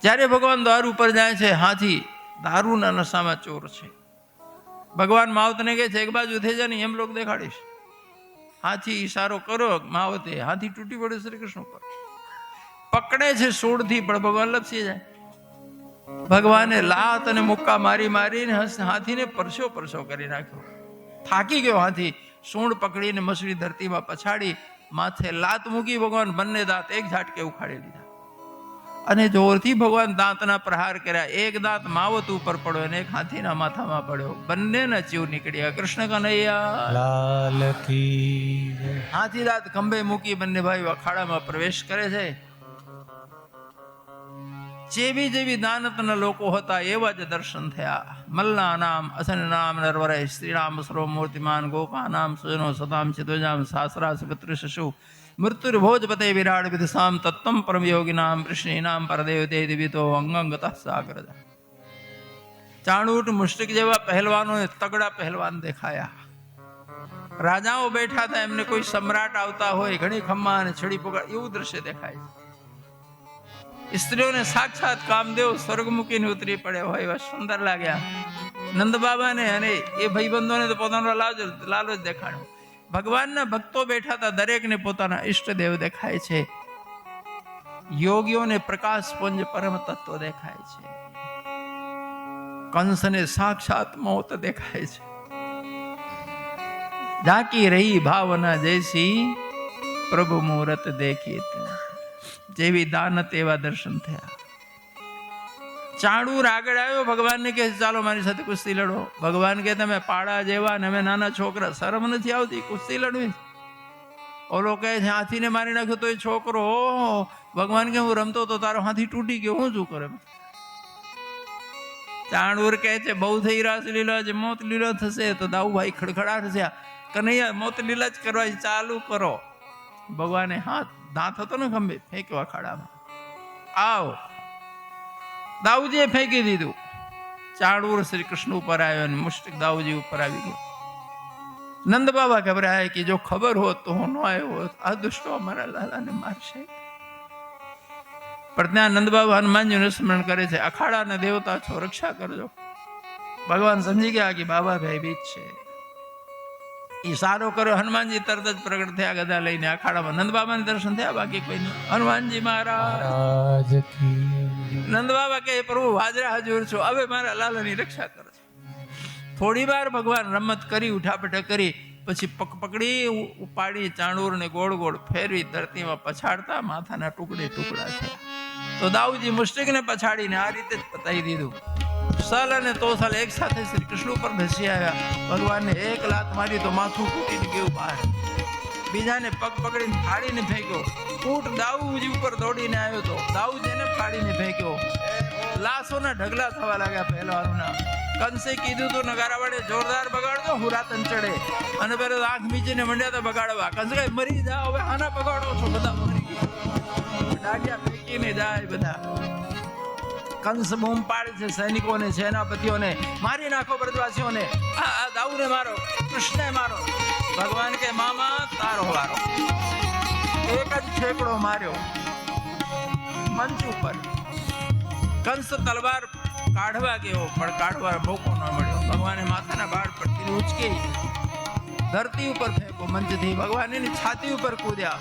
જ્યારે ભગવાન દ્વાર ઉપર જાય છે, હાથી દારૂના નશામાં ચોર છે. ભગવાન માવતને કહે છે એક બાજુ થઈ જાય ને એમ લોક દેખાડીશ. હાથી ઈશારો કરો માવતે, હાથી તૂટી પડે શ્રી કૃષ્ણ પર, પકડે છે સૂળથી, પણ ભગવાન લપસી જાય. ભગવાને લાત અને મુક્કા મારી મારીને હાથીને પરસો કરી નાખ્યો. થાકી ગયો હાથી. સૂંઢ પકડીને મસળી ધરતીમાં પછાડી, માથે લાત મૂકી. ભગવાન બંને દાંત એક ઝાટકે ઉખાડી લીધા અને જોરથી ભગવાન દાંતના પ્રહાર કર્યા. એક દાંત માવત ઉપર પડ્યો અને એક હાથીના માથામાં પડ્યો. બંનેના જીવ નીકળ્યા. કૃષ્ણ કનૈયા લાલ કી. હાથી દાંત ખંભે મૂકી બંને ભાઈઓ અખાડામાં પ્રવેશ કરે છે. જેવી દાનતના લોકો હતા એવા જ દર્શન થયા. મલ્લા નામ અસન નામ નરવરય શ્રીરામ સર્વ મૂર્તિમાન ગોપા નામ સુજનો સતામ ચિદોજામ સાસરા સુપિતૃ શશુ મૃત્યુર ભોજપતે વિરાટ વિદસામ તત્તમ પરમ યોગી નામ કૃષ્ણ નામ પરદેવ તે દિવિતો અંગંગત સાગર. ચાણૂટ મુષ્ટિક જેવા પહેલવાનો તગડા પહેલવાન દેખાયા. રાજાઓ બેઠા હતા, એમને કોઈ સમ્રાટ આવતા હોય, ઘણી ખમ્મા અને છડી પકડ એવું દ્રશ્ય દેખાય. સ્ત્રીઓને સાક્ષાત કામદેવ સ્વર્ગ મૂકીને ઉતરી પડ્યા હોય એવા સુંદર લાગ્યા. નંદ બાબાને અને એ ભાઈબંધોને તો પોતાનો લાલો જ દેખાડ્યો. ભગવાનના ભક્તો બેઠા હતા, દરેકને પોતાના ઈષ્ટદેવ દેખાય છે. યોગીઓને પ્રકાશ પુંજ પરમ તત્વ દેખાય છે. કંસને સાક્ષાત મોત દેખાય છે. ઝાંકી રહી ભાવના જૈસી પ્રભુ મુહૂર્ત દેખી. જેવી દાનત એવા દર્શન થયા. ચાણૂર આગળ આવ્યો, ભગવાનને કહે ચાલો મારી સાથે કુસ્તી લડો. ભગવાન કે તમે પાડા જેવા ને અમે નાના છોકરા, શરમ નથી આવતી કુસ્તી લડવી? ઓલો કહે છે હાથીને મારી નાખ્યો તો એ છોકરો. ભગવાન કે હું રમતો તો તારો હાથી તૂટી ગયો, હું શું કરે? ચાણૂર કહે છે બહુ થઈ રાસલીલા જ મોત લીલા થશે તો દાઉભાઈ ખડખડાટ થશે. કનૈયા મોત લીલા જ કરવા ચાલુ કરો. ભગવાને હાથ દાંત હતો ને ખંભે ફેંક્યો અખાડામાં. આવ દાઉજીએ ફેંકી દીધું. ચાણૂર શ્રી કૃષ્ણ ઉપર આવ્યો અને મુષ્ટિક દાઉજી ઉપર આવી ગયો. નંદ બાબા ગભરાય કે જો ખબર હોત તો હું ન આવ્યો હોત, આ દુષ્ટો અમારા લાલાને મારશે. પણ ત્યાં નંદ બાબા હનુમાનજીનું સ્મરણ કરે છે, અખાડાના દેવતા છો, રક્ષા કરજો. ભગવાન સમજી ગયા કે બાબા ભયભીત છે. ઈશારો કર્યો, હનુમાનજી તરત જ પ્રગટ થયા ગદા લઈને અખાડામાં. નંદ બાબાને દર્શન થયા, બાકી કોઈ નહીં. હનુમાનજી મહારાજ. નંદ બાબા કહે પ્રભુ હાજરા હાજર છો, હવે મારા લાલાની રક્ષા કરો. થોડી વાર ભગવાન રમત કરી, ઉઠાપઠ કરી, પછી પકડી ઉપાડી ચાણૂરને ગોળ ગોળ ફેરવી ધરતીમાં પછાડતા માથાના ટુકડે ટુકડા થયા. તો દાઉજી મુષ્ટિકને પછાડીને આ રીતે જ પતાવી દીધું. સલ અને તોસલ એક સાથે શ્રી કૃષ્ણ ઉપર ધસી આવ્યા. ભગવાનને એક લાત મારી તો માથું ફૂટીને ગયું બહાર. બીજાને પગ પકડીને ફાડીને ફેંક્યો. ઊંટ દાઉજી ઉપર દોડીને આવ્યો તો દાઉજીને ફાડીને ફેંક્યો. લાશોના ઢગલા થવા લાગ્યા પહેલવાનોના. કંસે કીધું તો નગારા વડે જોરદાર બગાડતો, હુરાતન ચડે. અને પેલો આંખ મીચીને મંડ્યા તો બગાડવા. કંસ કહે મરી જાઓ, હવે આના બગાડો છો, બધા મરી ગયા. ડાગ્યા ફેંકીને જાય બધા. કંસ બૂમ પાડે છે સૈનિકોને, સેનાપતિઓને, મારી નાખો બ્રજવાસીઓને, આ દાઉને મારો, કૃષ્ણને મારો. ભગવાન કે મામા તારો વારો. એક જ ઠેકડો માર્યો મંચ ઉપર. કંસ તલવાર કાઢવા ગયો પણ કાઢવા મોકો ન મળ્યો. ભગવાને માથાના બાળ પરથી ઉચકી ધરતી ઉપર ફેંકો મંચથી. ભગવાન એની છાતી ઉપર કૂદ્યા.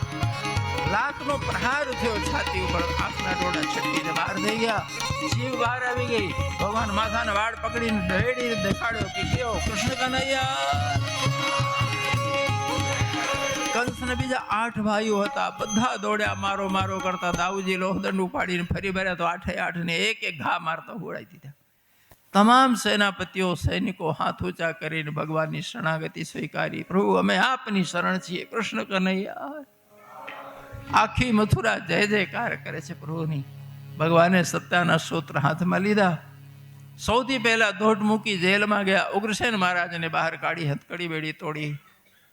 લાખનો પ્રહાર થયો છાતી ઉપર. આંખના ડોળા છટકીને બહાર થઈ ગયા. જીવ બહાર આવી ગઈ. ભગવાન માથાના વાળ પકડીને ઢેડીને દેખાડ્યો કે કેવો કૃષ્ણ કનૈયા. કંસને બીજા 8 ભાઈઓ હતા, બધા દોડ્યા મારો મારો કરતા. દાઉજી લોહદંડ ઉપાડીને ફરી ભર્યા તો 8 ને એક એક ઘા મારતા ઉડાઈ દીધા. તમામ સેનાપતિઓ સૈનિકો હાથ ઊંચા કરીને ભગવાનની શરણાગતિ સ્વીકારી. પ્રભુ અમે આપની શરણ છીએ, કૃષ્ણ કનૈયા. આખી મથુરા જય જયકાર કરે છે પ્રભુની. ભગવાને સત્તાના સૂત્ર હાથમાં લીધા. સૌથી પહેલા દોઢ મૂકી જેલમાં ગયા. ઉગ્રસેન મહારાજને બહાર કાઢી, હથકડી બેડી તોડી.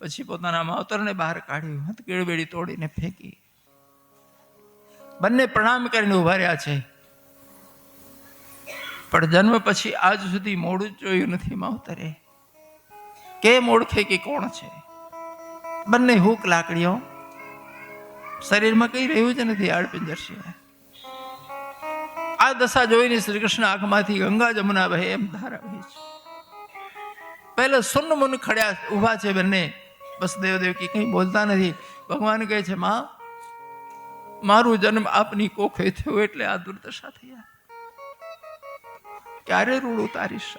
પછી પોતાના માવતરને બહાર કાઢ્યું, હથકડી બેડી તોડીને ફેંકી. બંને પ્રણામ કરીને ઉભા રહ્યા છે. પણ જન્મ પછી આજ સુધી મોઢું જોયું નથી માવતરે. કેમ ઓળખે કે કોણ છે? બંને હૂક લાકડીઓ, શરીરમાં કઈ રહ્યું જ નથી હાડપિંજર સિવાય. આ આ દશા જોઈને શ્રી કૃષ્ણ આંખમાંથી ગંગા જમુના વહે એમ ધારા વહી છે. પહેલા સુન્ન મુન ખડ્યા ઊભા છે બંને. બસ દેવદેવકી કંઈ બોલતા નથી. ભગવાન કહે છે, માં, મારું જન્મ આપની કોખે થયો એટલે આ દુર્દશા થઈ. ક્યારે રૂડું તારીશ?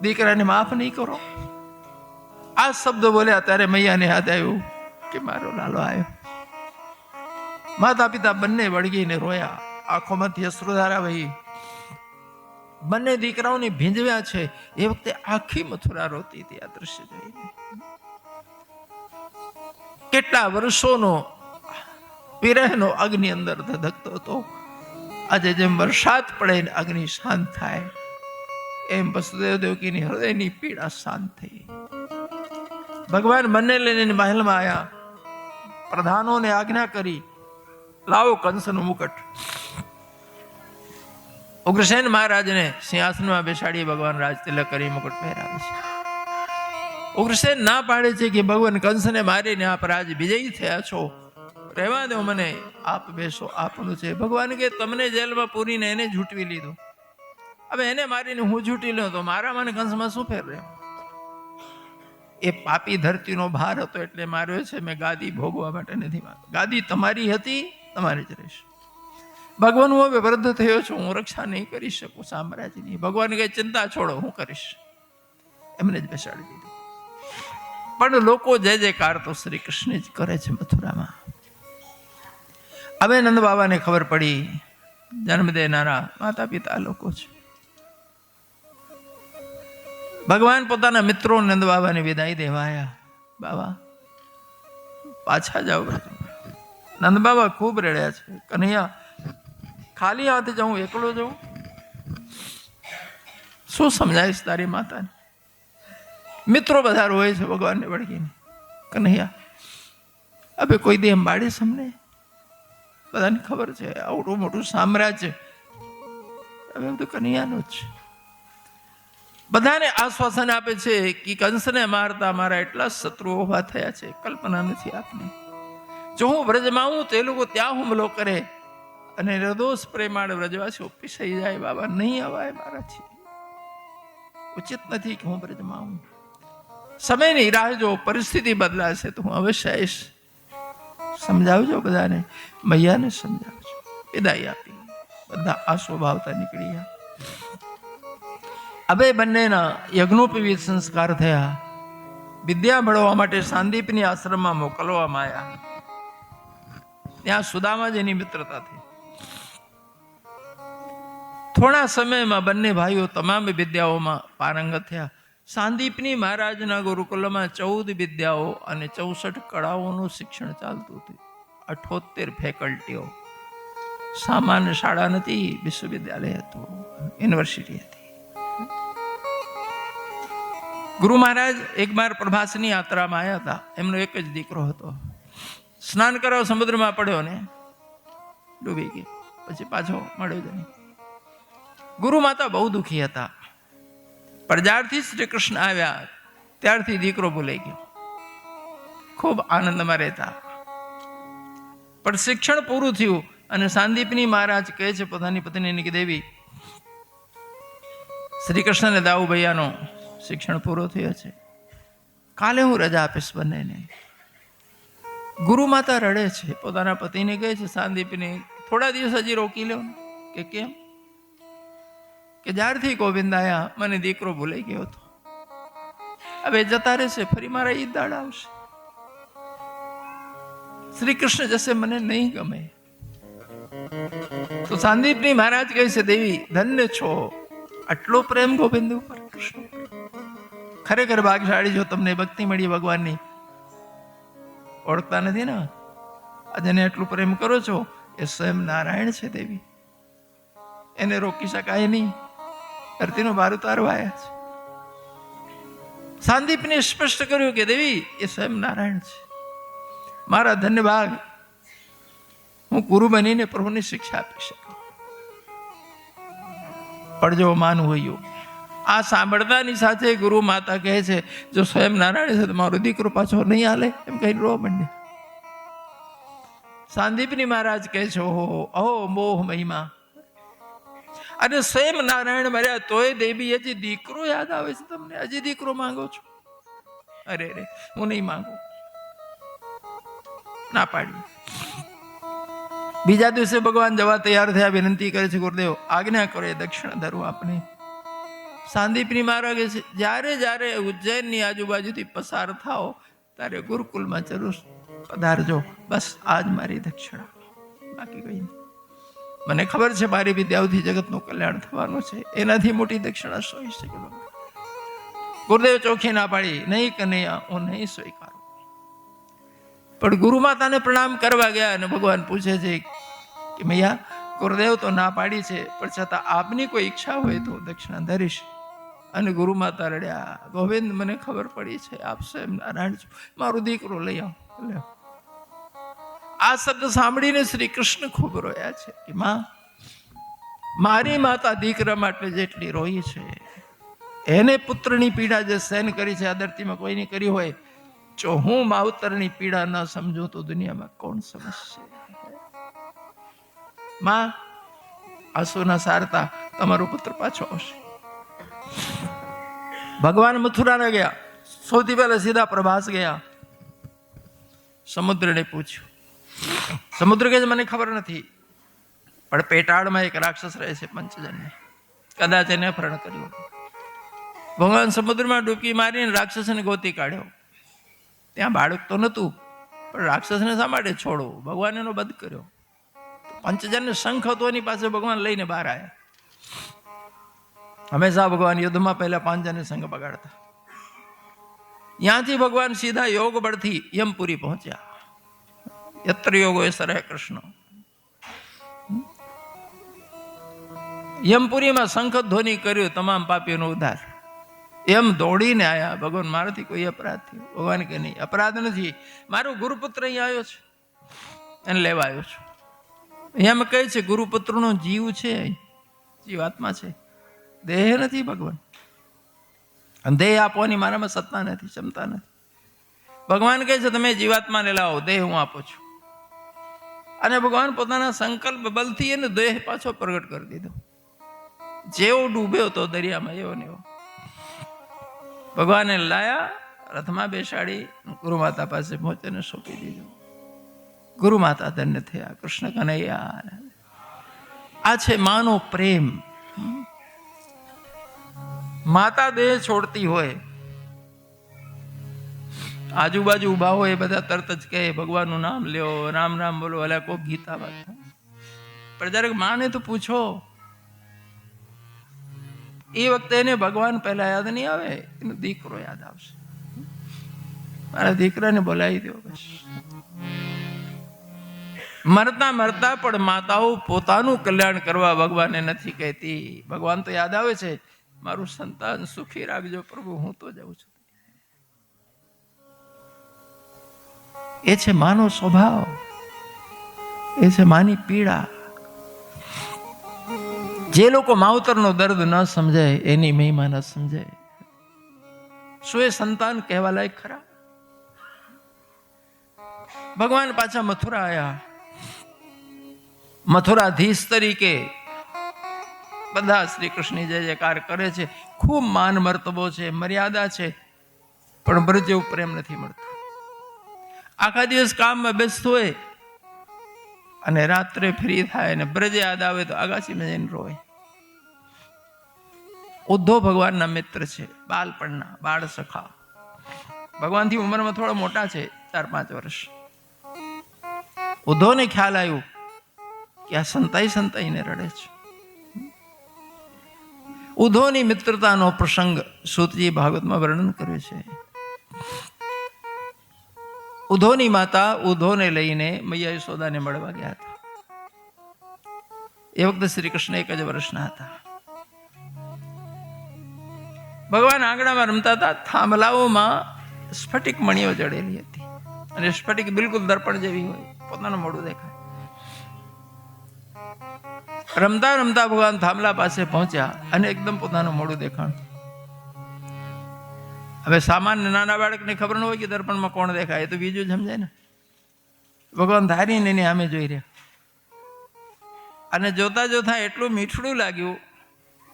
દીકરાને માફ નહીં કરો? આ શબ્દ બોલ્યા ત્યારે મૈયાને યાદ આવ્યું કે મારો લાલો આવ્યો. માતા પિતા બંને વળગીને રોયા, આંખોમાંથી અશ્રુધારા વહી. બંને દીકરાઓને ભીંજવ્યા છે. એ વખતે આખી મથુરા રોતી હતી આ દ્રશ્ય જોઈને. કેટલા વર્ષોનો વિરહનો અગ્નિ અંદર ધધકતો હતો. આજે જેમ વરસાદ પડે ને અગ્નિ શાંત થાય, એમ વસુદેવ દેવકીની હૃદયની પીડા શાંત થઈ. ભગવાન બંને લઈને મહેલમાં આવ્યા. પ્રધાનોને આજ્ઞા કરી, લાવો કંસનું મુકટ. ઉગ્રસેન મહારાજને સિંહાસનમાં બેસાડી ભગવાન રાજ તિલક કરી મુકટ પહેરાવે છે. ઉગ્રસેન ના પાડે છે કે ભગવાન કંસને મારીને આપ રાજ વિજયી થયા છો, રહેવા દો મને, આપ બેસો, આપનું છે. ભગવાન કે તમને જેલમાં પૂરીને એને ઝૂંટવી લીધો, હવે એને મારીને હું ઝૂંટી લ્યો તો મારા મને કંસમાં શું ફેર રહ્યો? એ પાપી ધરતીનો ભાર હતો એટલે માર્યો છે. મેં ગાદી ભોગવા માટે નથી માર્યો. ગાદી તમારી હતી, તમારી જ રહેશે. ભગવાન હું હવે વૃદ્ધ થયો છું, હું રક્ષા નહીં કરી શકું સામ્રાજ્યની. ભગવાન કહે ચિંતા છોડો, હું કરીશ. એમને જ બેસાડી દીધું. પણ લોકો જય જયકાર તો શ્રી કૃષ્ણ જ કરે છે મથુરામાં. હવે નંદ બાબાને ખબર પડી જન્મ દેનારા માતા પિતા લોકો છે. ભગવાન પોતાના મિત્રો નંદ બાબાને વિદાય દેવાયા. બાબા પાછા જાઓ. નંદ બાબા ખૂબ રડ્યા છે. કનૈયા, ખાલી હાથે જાઉં, એકલો જાઉં? શું સમજાવીશ તારી માતાને? મિત્રો બધા રોય છે ભગવાનને વળગીને. કનૈયા, હવે કોઈ દે અંબાડી સમને? બધાને ખબર છે આવડું મોટું સામ્રાજ્ય હવે બધું કનૈયાનું જ છે. બધાને આશ્વાસન આપે છે કે કંસને મારતા મારા એટલા શત્રુઓ ઉભા થયા છે, કલ્પના નથી આપને. જો હું વ્રજમાં હું તે લોકો ત્યાં હુમલો કરે અને નિર્દોષ પ્રેમાળ વ્રજવાસીઓ પીસાઈ જાય. બાબા, નહીં અવાય મારાથી, ઉચિત નથી કે હું વ્રજમાં હું. સમયની રાહ જો, પરિસ્થિતિ બદલાશે તો હું અવશ્ય આવીશ. સમજાવજો બધાને, મૈયાને સમજાવજો. વિદાય આપી બધા આંસુ ભાવતા નીકળી ગયા. હવે બંનેના યજ્ઞોપવિત સંસ્કાર થયા. વિદ્યા મેળવવા માટે સાંદીપની આશ્રમમાં મોકલવામાં આવ્યા. ત્યાં સુદામાજીની મિત્રતા થઈ. થોડા સમયમાં બંને ભાઈઓ તમામ વિદ્યાઓમાં પારંગત થયા. સાંદીપની મહારાજના ગુરુકુલમાં 14 વિદ્યાઓ અને 64 કળાઓનું શિક્ષણ ચાલતું હતું. 78 ફેકલ્ટીઓ. સામાન્ય શાળા નથી, વિશ્વવિદ્યાલય હતું, યુનિવર્સિટી હતી. ગુરુ મહારાજ એકવાર પ્રભાસની યાત્રામાં આવ્યા હતા. એમનો એક જ દીકરો હતો. સ્નાન કરવા સમુદ્રમાં પડ્યો ને ડૂબી ગયો. પછી પાછો મળ્યો જ નહીં. ગુરુ માતા બહુ દુઃખી હતા. પણ જ્યારથી શ્રી કૃષ્ણ આવ્યા ત્યારથી દીકરો ભૂલાઈ ગયો. ખૂબ આનંદમાં રહેતા. પણ શિક્ષણ પૂરું થયું અને સાંદીપની મહારાજ કહે છે પોતાની પત્નીને કે દેવી, શ્રી કૃષ્ણને દાઉ ભૈયાનો શિક્ષણ પૂરો થયો છે, કાલે હું રજા આપીશ બંનેને. ગુરુ માતા રડે છે. પોતાના પતિને કહે છે સાંદીપને થોડા દિવસ હજી રોકી લો ને. કે કેમ? કે જ્યારથી ગોવિંદ આયા મને દીકરો ભૂલાઈ ગયો હતો, હવે જતા રહેશે, ફરી મારા ઈ દાડા આવશે. શ્રી કૃષ્ણ જશે મને નહીં ગમે. તો સાંદીપની મહારાજ કહે છે દેવી ધન્ય છો, આટલો પ્રેમ ગોવિંદ ઉપર કૃષ્ણ. ખરેખર ભાગ્યશાળી જો તમને ભક્તિ મળી ભગવાનની. ઓળખતા નથી ને જેને એટલું પ્રેમ કરો છો એ સ્વયં નારાયણ છે દેવી. એને રોકી શકાય નહીં. ધરતીનો ભાર ઉતારવા આવ્યા છે. સાંદીપને સ્પષ્ટ કર્યું કે દેવી એ સ્વયં નારાયણ છે. મારા ધન્ય ભાગ, હું ગુરુ બનીને પ્રભુની શિક્ષા આપી શકું. પણ જો માનવું હોય, આ સાંભળતાની સાથે ગુરુ માતા કહે છે જો સ્વયં નારાયણ છે તો મારો દીકરો પાછો નહીં હાલે, એમ કઈ રો મંડે. સાંદીપની મહારાજ કહે છે ઓહો અહો મોહ મહિમા, અને સ્વયં નારાયણ મર્યા તોય દેવી હજી દીકરો યાદ આવે છે તમને? હજી દીકરો માંગો છો? અરે રે, હું નહીં માંગુ, ના પાડી. બીજા દિવસે ભગવાન જવા તૈયાર થયા, વિનંતી કરે છે, ગુરુદેવ આજ્ઞા કરો, એ દક્ષિણા ધરું આપને. સાંદીપની મહારાજે છે, જ્યારે જ્યારે ઉજ્જૈનની આજુબાજુથી પસાર થાઓ ત્યારે ગુરુકુલમાં જરૂર પધારજો, બસ આજ મારી દક્ષિણા, બાકી કઈ નહીં. મને ખબર છે મારી વિદ્યાઓથી જગતનું કલ્યાણ થવાનું છે, એનાથી મોટી દક્ષિણા શું હોઈ શકે? ગુરુદેવ ચોખ્ખી ના પાડી, નહીં કનૈયા, હું નહીં સ્વીકારું. પણ ગુરુ માતાને પ્રણામ કરવા ગયા અને ભગવાન પૂછે છે કે મૈયા, ગુરુદેવ તો ના પાડી છે, પણ છતાં આપની કોઈ ઈચ્છા હોય તો દક્ષિણા ધરીશ. અને ગુરુ માતા રડ્યા, ગોવિંદ મને ખબર પડી છે આપ સ્વયં નારાયણ છો, મારો દીકરો લઈ આવો. આ શબ્દ સાંભળીને શ્રી કૃષ્ણ ખૂબ રોયા છે કે માં, મારી માતા દીકરા માટે જેટલી રોઈ છે, એને પુત્રની પીડા જે સહન કરી છે આ ધરતીમાં કોઈની કરી હોય, જો હું માવતરની પીડા ન સમજું તો દુનિયામાં કોણ સમજશે? માં, આંસુના સારતા તમારો પુત્ર પાછો આવશે. ભગવાન મથુરાને ગયા, સૌથી પહેલા સીધા પ્રભાસ ગયા. સમુદ્રને પૂછ્યું. સમુદ્ર કે મને ખબર નથી, પણ પેટાળમાં એક રાક્ષસ રહે છે પંચજન્ય, કદાચ એને અપહરણ કર્યું. ભગવાન સમુદ્રમાં ડૂબકી મારીને રાક્ષસને ગોતી કાઢ્યો. ત્યાં બાળક તો નહોતું, પણ રાક્ષસને શા માટે છોડો? ભગવાન એનો વધ કર્યો. પંચજન્ય શંખ હતો એની પાસે, ભગવાન લઈને બહાર આવ્યા. હંમેશા ભગવાન યુદ્ધમાં પહેલા પાંચજન્ય શંખ બગાડતા. ત્યાંથી ભગવાન સીધા યોગ બળથી યમપુરી પહોંચ્યા. યત્ર યોગો એ સરહ કૃષ્ણ. યમપુરીમાં શંખ ધ્વનિ કર્યું, તમામ પાપીઓનો ઉદ્ધાર. એમ દોડીને આયા, ભગવાન મારાથી કોઈ અપરાધ થયો? ભગવાન કે નહીં, અપરાધ નથી, મારો ગુરુપુત્ર અહીં આવ્યો છે, એને લેવા આવ્યો છું. એમ કહે છે ગુરુપુત્રનો જીવ છે, જીવાત્મા છે, દેહ નથી ભગવાન. દેહ આપવાની મારામાં સત્તા નથી, ક્ષમતા નથી. ભગવાન કહે છે તમે જીવાત્માને લાવો, દેહ હું આપું છું. અને ભગવાન પોતાના સંકલ્પ બલથી એને દેહ પાછો પ્રગટ કરી દીધો. જેવો ડૂબ્યો તો દરિયામાં એવો ને એવો. ભગવાને લાયા, રથમાં બેસાડી ગુરુ માતા પાસે પહોંચીને સોંપી દીધું. ગુરુ માતા ધન્ય થયા. કૃષ્ણ કનૈયા. આ છે માનો પ્રેમ. માતા દેહ છોડતી હોય, આજુબાજુ ઉભા હોય એ બધા તરત જ કહે ભગવાનનું નામ લ્યો, રામ રામ બોલો, અલ્યા કોઈ ગીતા વાત. પણ જ્યારે માને તો પૂછો, એ વખતે એને ભગવાન પહેલા યાદ નહીં આવે, એનો દીકરો યાદ આવશે. મારા દીકરાને બોલાવી દો બસ. મરતા મરતા પણ માતાઓ પોતાનું કલ્યાણ કરવા ભગવાનને નથી કહેતી. ભગવાન તો યાદ આવે છે, મારું સંતાન સુખી રાખજો પ્રભુ, હું તો જાઉં છું. એ છે માનો સ્વભાવ, એ છે માની પીડા. જે લોકો માવતરનો દર્દ ન સમજે, એની મહિમા ન સમજે, શું એ સંતાન કહેવા લાયક ખરા? ભગવાન પાછા મથુરા આવ્યા. મથુરાધીશ તરીકે બધા શ્રી કૃષ્ણ જય જયકાર કરે છે. ખૂબ માન મર્તબો છે, મર્યાદા છે, પણ બ્રજ જેવું પ્રેમ નથી મળતું. આખા દિવસ કામમાં બેસતો હોય અને રાત્રે ફ્રી થાય ને બ્રજ યાદ આવે તો આગાસીમાં જઈને રોય. ઉદ્ધવ ભગવાનના મિત્ર છે, બાળપણના બાળ સખા. ભગવાનથી ઉંમરમાં થોડા મોટા છે, 4-5 વર્ષ. ઉદ્ધવને ખ્યાલ આવ્યું કે આ સંતાઈને રડે છે. ઉદ્ધવની મિત્રતાનો પ્રસંગ સૂતજી ભાગવતમાં વર્ણન કર્યો છે. ઉદ્ધવની માતા ઉદ્ધવને લઈને મૈયા યશોદાને મળવા ગયા હતા. એ વખતે શ્રી કૃષ્ણ 1 જ વર્ષના હતા. ભગવાન આંગણામાં રમતા હતા. થાંભલાઓમાં સ્ફટિક મણીઓ જડેલી હતી અને સ્ફટિક બિલકુલ દર્પણ જેવી હોય, પોતાનું મોઢું દેખાય. રમતા રમતા ભગવાન થાંભલા પાસે પહોંચ્યા અને એકદમ પોતાનું મોઢું દેખાણું. હવે સામાન્ય નાના બાળકને ખબર ન હોય કે દર્પણમાં કોણ દેખાય, એ તો બીજું જ સમજાય ને. ભગવાન ધારીને એની સામે જોઈ રહ્યા અને જોતા જોતા એટલું મીઠડું લાગ્યું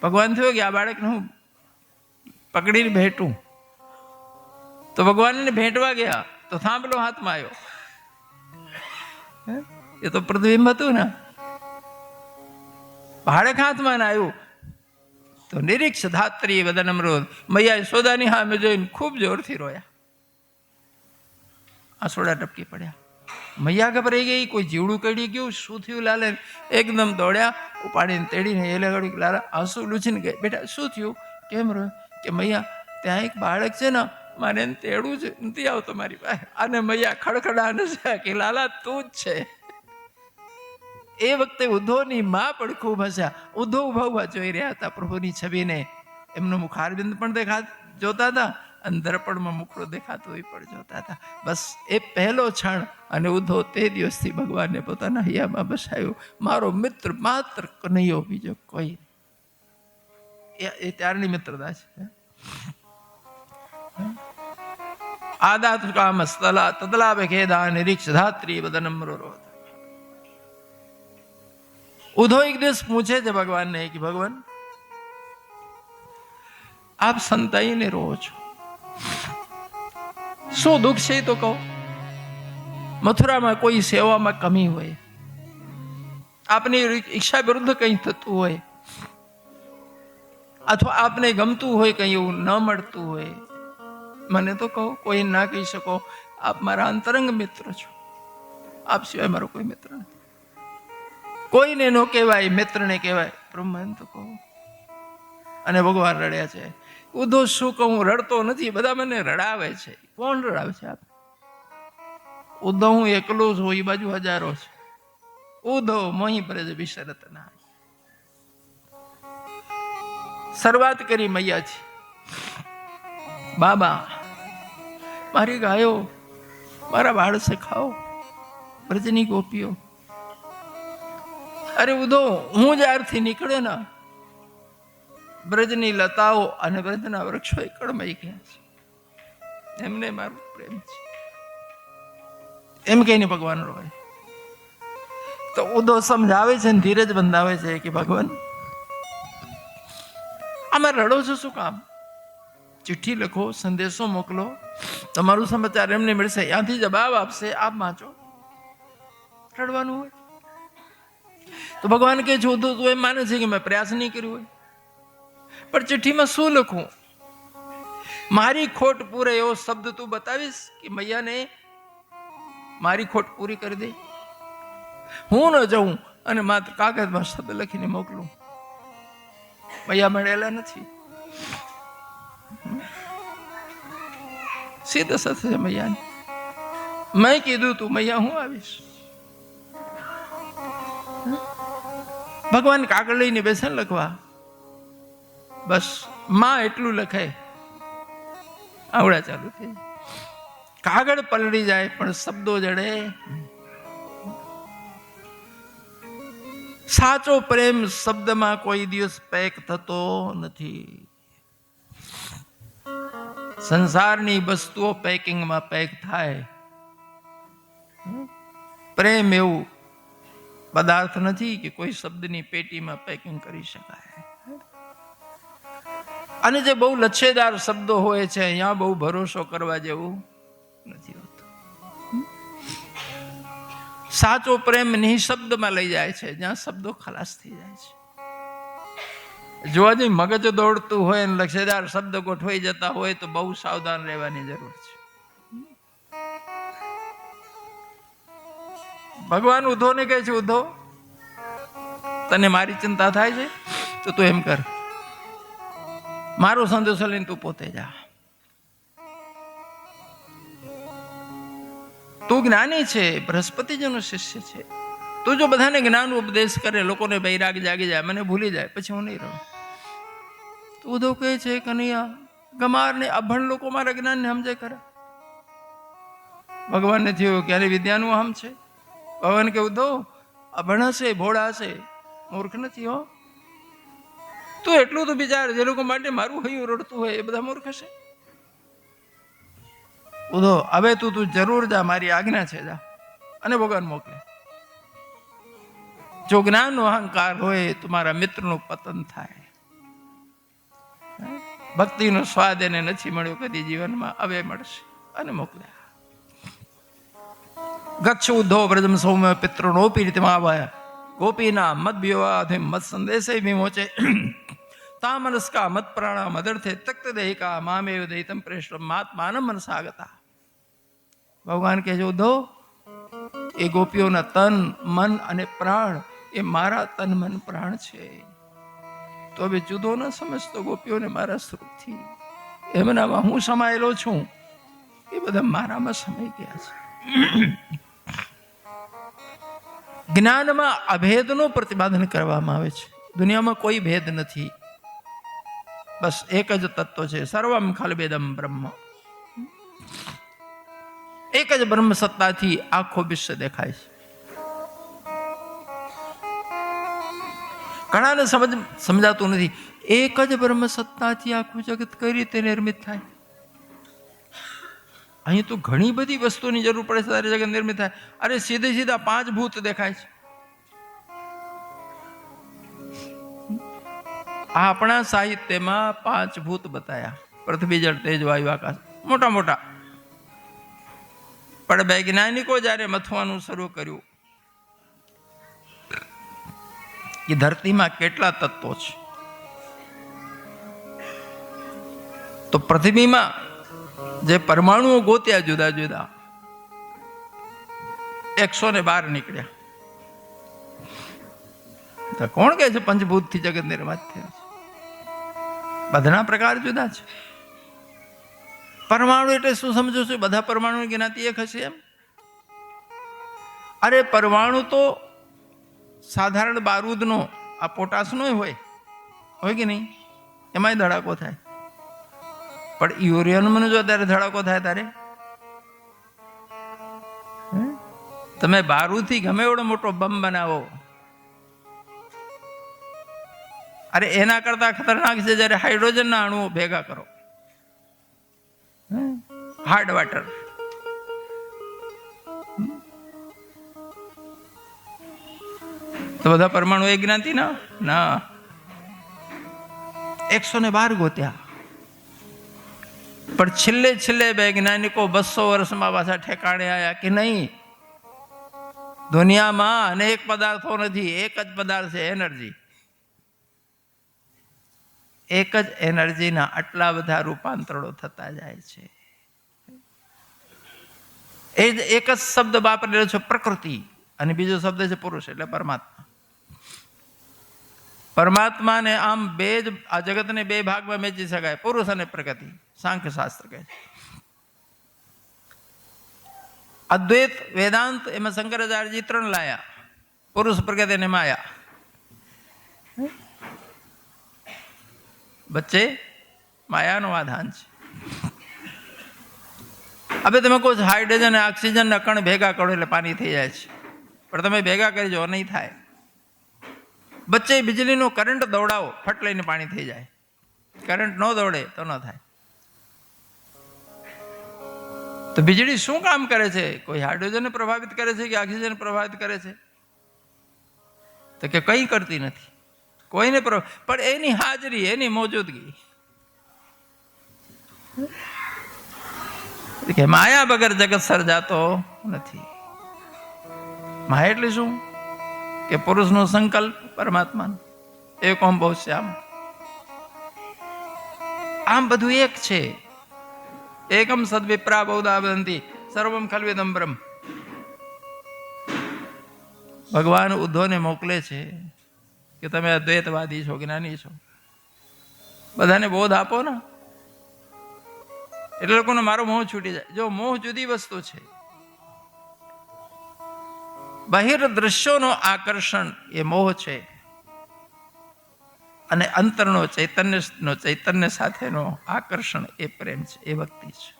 ભગવાન થયો કે આ બાળકને હું પકડીને ભેટું. તો ભગવાનને ભેટવા ગયા તો થાંભલો હાથમાં આવ્યો. એ તો પ્રતિબિંબ હતું ને, બાળક હાથમાં ના આવ્યું તો નિરીક્ષ ધાત્રી વદનમ્રોધ. મૈયા યશોદાની સામે જોઈને ખૂબ જોરથી રોયા, આંસોડા ટપકી પડ્યા. મૈયા ગભરાઈ ગઈ, કોઈ જીવડું કડી ગયું, શું થયું લાલે? એકદમ દોડ્યા, ઉપાડીને તેડીને એ લગાડી. લાલા આંસુ લૂછીને ગઈ, બેટા શું થયું, કેમ રહ્યો? કે મૈયા ત્યાં એક બાળક છે ને, મારે એને તેડું જ નથી આવતો મારી પાસે. અને મૈયા ખડખડા હસ્યા કે લાલા તું જ છે. એ વખતે ઉદ્ધવની માં પણ ખૂબ હસ્યા. ઉદ્ધવ ઉભા ઉભા જોઈ રહ્યા હતા પ્રભુની છબીને. એમનું મુખારબિંદ પણ જોતા હતા અને દર્પણમાં મુખડો દેખાતો એ પણ જોતા હતા. બસ એ પહેલો ક્ષણ. અને ઉદ્ધવ તે દિવસથી ભગવાનને પોતાના હૈયામાં બસાયો. મારો મિત્ર માત્ર કનૈયો, બીજો કોઈ. એ ત્યારની મિત્રતા છે. આદાત કામ સ્થલા તદલાભ ખેદા નિરીક્ષ ધાત્રી વદનમ્રોધ. ઉદ્ધવ એક દિવસ પૂછે છે ભગવાનને કે ભગવાન આપ સંતાઈને રહો છો, શું દુઃખ છે તો કહો. મથુરામાં કોઈ સેવામાં કમી હોય, આપની ઈચ્છા વિરુદ્ધ કંઈ થતું હોય, અથવા આપને ગમતું હોય કંઈ એવું ન મળતું હોય, મને તો કહો. કોઈ ના કહી શકો. આપ મારા અંતરંગ મિત્ર છો, આપ સિવાય મારો કોઈ મિત્ર નથી. કોઈને નો કહેવાય, મિત્રને કહેવાય. બ્રહ્મન તો કહો. અને ભગવાન રડ્યા છે. ઉદ્ધવ શું કહું, રડતો નથી, બધા મને રડાવે છે. કોણ રડાવે છે? આપ. ઉદ્ધવ હું એકલો છું, એ બાજુ હજારો છે. ઉદ્ધવ મોહી પરે છે વિશરત ના. શરૂઆત કરી મૈયાજી, બાબા મારી ગાયો, મારા બાળ સખાઓ, બ્રજની ગોપીઓ. અરે ઉદ્ધવ હું જ્યારથી નીકળ્યો ને, બ્રજની લતાઓ અને બ્રજના વૃક્ષો કળમાઈ ગયા છે. એમને મારું પ્રેમ છે એમ કહીને ભગવાન રોય. તો ઉદ્ધવ સમજાવે છે ને ધીરજ બંધાવે છે કે ભગવાન આમાં રડો છો શું કામ? ચિઠ્ઠી લખો, સંદેશો મોકલો, તમારું સમાચાર એમને મળશે, ત્યાંથી જવાબ આપશે, આપ વાંચો. રડવાનું હોય તો ભગવાન કહે છે ઉદ્ધવ તું એમ માને છે કે મેં પ્રયાસ નહીં કર્યો હોય, પણ ચિઠ્ઠીમાં શું લખું? મારી ખોટ પૂરે એવો શબ્દ તું બતાવીશ કે મૈયાને મારી ખોટ પૂરી કરી દે. હું ન જાઉં અને માત્ર કાગળમાં શબ્દ લખીને મોકલું. મૈયા મળેલા નથી. સીધા સાથે છે મૈયાને. મેં કીધું તું મૈયા હું આવીશ. ભગવાન કાગળ લઈને બેસે લખવા. બસ માં એટલું લખે, આવડા ચાલુ થઈ. કાગળ પલળી જાય પણ શબ્દો જડે. સાચો પ્રેમ શબ્દમાં કોઈ દિવસ પેક થતો નથી. સંસારની વસ્તુઓ પેકિંગમાં પેક થાય. પ્રેમ એવું પદાર્થ નથી કે કોઈ શબ્દની પેટીમાં પેકિંગ કરી શકાય. અને જે બહુ લચ્છેદાર શબ્દો હોય છે, અહીંયા બહુ ભરોસો કરવા જેવું નથી હોતું. સાચો પ્રેમ નિઃશબ્દમાં લઈ જાય છે, જ્યાં શબ્દો ખલાસ થઈ જાય છે. જોવા જઈએ મગજ દોડતું હોય અને લક્ષેદાર શબ્દ ગોઠવાઈ જતા હોય તો બહુ સાવધાન રહેવાની જરૂર છે. ભગવાન ઉદ્ધવને કહે છે ઉદ્ધવ તને મારી ચિંતા થાય છે તો તું એમ કર, મારો સંદેશો લઈને તું પોતે જા. તું જ્ઞાની છે, બૃહસ્પતિજીનો શિષ્ય છે. તું જો બધાને જ્ઞાન ઉપદેશ કરે, લોકોને વૈરાગ જાગી જાય, મને ભૂલી જાય, પછી હું નહીં રહું. તો ઉદ્ધવ કહે છે કનૈયા ગમાર ને અભણ લોકો મારા જ્ઞાનને સમજે કરે. ભગવાનને થયું ક્યારે વિદ્યાનું હમ છે. ભગવાન કે ઉદ્ધવ અભણ હશે, ભોળા હશે, મૂર્ખ નથી હો. તું એટલું તો વિચાર, જે લોકો માટે મારું હૈયું રડતું હોય એ બધા મૂર્ખ હશે. ઉદ્ધવ હવે તું જરૂર જા, મારી આજ્ઞા છે, જા. અને ભગવાન મોકલે. જો જ્ઞાનનો અહંકાર હોય તો મારા મિત્રનું પતન થાય. ભક્તિનો સ્વાદ એને નથી મળ્યો કદી જીવનમાં, હવે મળશે અને મોકલ્યા. ગચ્છ ઉદ્ધવ વ્રજમ સૌમ્ય પિતૃનોપી રીતમાવાય ગોપીના મદ વિવાધે મત સંદેશે વિમોચે તામનસ્કા મત પ્રાણા મદર્થે તક્ત દહિકા મામેવ દહિતમ પ્રેષ્ઠ મહાત્માન મનસાગતા. ભગવાન કહે છે ઉદ્ધવ, એ ગોપીઓના તન મન અને પ્રાણ એ મારા તન મન પ્રાણ છે. તો હવે જુદો ન સમજતો ગોપીઓને મારા સ્વરૂપથી, એમનામાં હું સમાયેલો છું, એ બધા મારામાં સમાઈ ગયા છે. જ્ઞાનમાં અભેદનું પ્રતિપાદન કરવામાં આવે છે. દુનિયામાં કોઈ ભેદ નથી, બસ એક જ તત્વ છે. સર્વમ ખલવેદમ બ્રહ્મ. એક જ બ્રહ્મ સત્તાથી આખો વિશ્વ દેખાય છે. ઘણાને સમજાતું નથી, એક જ બ્રહ્મ સત્તાથી આખું જગત કઈ રીતે નિર્મિત થાય. અહીં તો ઘણી બધી વસ્તુની જરૂર પડે છે ત્યારે જગત નિર્મિત થાય. અરે સીધા 5 ભૂત દેખાય છે. આપણા સાહિત્યમાં 5 ભૂત બતાયા: પૃથ્વી, જળ, તેજ, વાયુ, આકાશ. મોટા મોટા. પણ વૈજ્ઞાનિકો જયારે મથવાનું શરૂ કર્યું કે ધરતીમાં કેટલા તત્વો છે, તો પૃથ્વીમાં જે પરમાણુઓ ગોત્યા જુદા જુદા 112 નીકળ્યા. તો કોણ કહે છે પંચભૂત થી જગત નિર્માણ થયું છે? બધાના પ્રકાર જુદા છે. પરમાણુ એટલે શું સમજો છો? બધા પરમાણુની જ્ઞાતિ એક હશે એમ? અરે પરમાણુ તો સાધારણ બારૂદનો, આ પોટાશનો હોય કે નહીં? એમાંય ધડાકો થાય. પણ યુરેનિયમનો જો ત્યારે ધડાકો થાય ત્યારે તમે બારૂદથી ગમે એવડો મોટો બમ બનાવો, અરે એના કરતા ખતરનાક છે જ્યારે હાઇડ્રોજનના અણુઓ ભેગા કરો, હાર્ડ વોટર. તો બધા પરમાણુ એક જ્ઞાતિ ના 112 ગોત્યા. પણ છેલ્લે વૈજ્ઞાનિકો 200 વર્ષમાં પાછા ઠેકાણે આવ્યા કે નહીં, દુનિયામાં અનેક પદાર્થો નથી, એક જ પદાર્થ છે, એનર્જી. એક જ એનર્જીના આટલા બધા રૂપાંતરો થતા જાય છે. એ જ એક જ શબ્દ વાપરેલો છે, પ્રકૃતિ, અને બીજો શબ્દ છે પુરુષ, એટલે પરમાત્મા. પરમાત્માને આમ આ જગતને 2 ભાગમાં વહેંચી શકાય, પુરુષ અને પ્રકૃતિ. સાંખ્ય શાસ્ત્ર કહે છે. અદ્વૈત વેદાંત એમાં શંકરાચાર્યજી 3 લાયા: પુરુષ, પ્રકૃતિ અને માયા. વચ્ચે માયાનું આધાન છે. હવે તમે કહો છો હાઇડ્રોજન અને ઓક્સિજનના કણ ભેગા કરો એટલે પાણી થઈ જાય છે, પણ તમે ભેગા કરી જો નહીં થાય. વચ્ચે વીજળીનો કરંટ દોડાવો, ફટ લઈને પાણી થઈ જાય. કરંટ ન દોડે તો ન થાય. તો વીજળી શું કામ કરે છે? કોઈ હાઇડ્રોજનને પ્રભાવિત કરે છે કે ઓક્સિજન પ્રભાવિત કરે છે? તો કે કંઈ કરતી નથી, કોઈને પણ એની હાજરી, એની મોજૂદગી. કે માયા વગર જગત સર્જાતો નથી. માયા એટલે શું? કે પુરુષનો સંકલ્પ પરમાત્માનો એકોમ બહુશ્યામ. આમ બધું એક છે. એકમ સદ્વિપ્રા બહુધા વદંતિ સર્વમ ખલ્વેદમ બ્રહ્મ. ભગવાન ઉદ્ધવને મોકલે છે કે તમે અદ્વૈતવાદી છો, જ્ઞાની છો, બધાને બોધ આપો ને, એટલે લોકોને મારો મોહ છૂટી જાય. જો મોહ જુદી વસ્તુ છે. બહિર દ્રશ્યોનો આકર્ષણ એ મોહ છે, અને અંતરનો ચૈતન્ય સાથેનો આકર્ષણ એ પ્રેમ છે, એ ભક્તિ છે.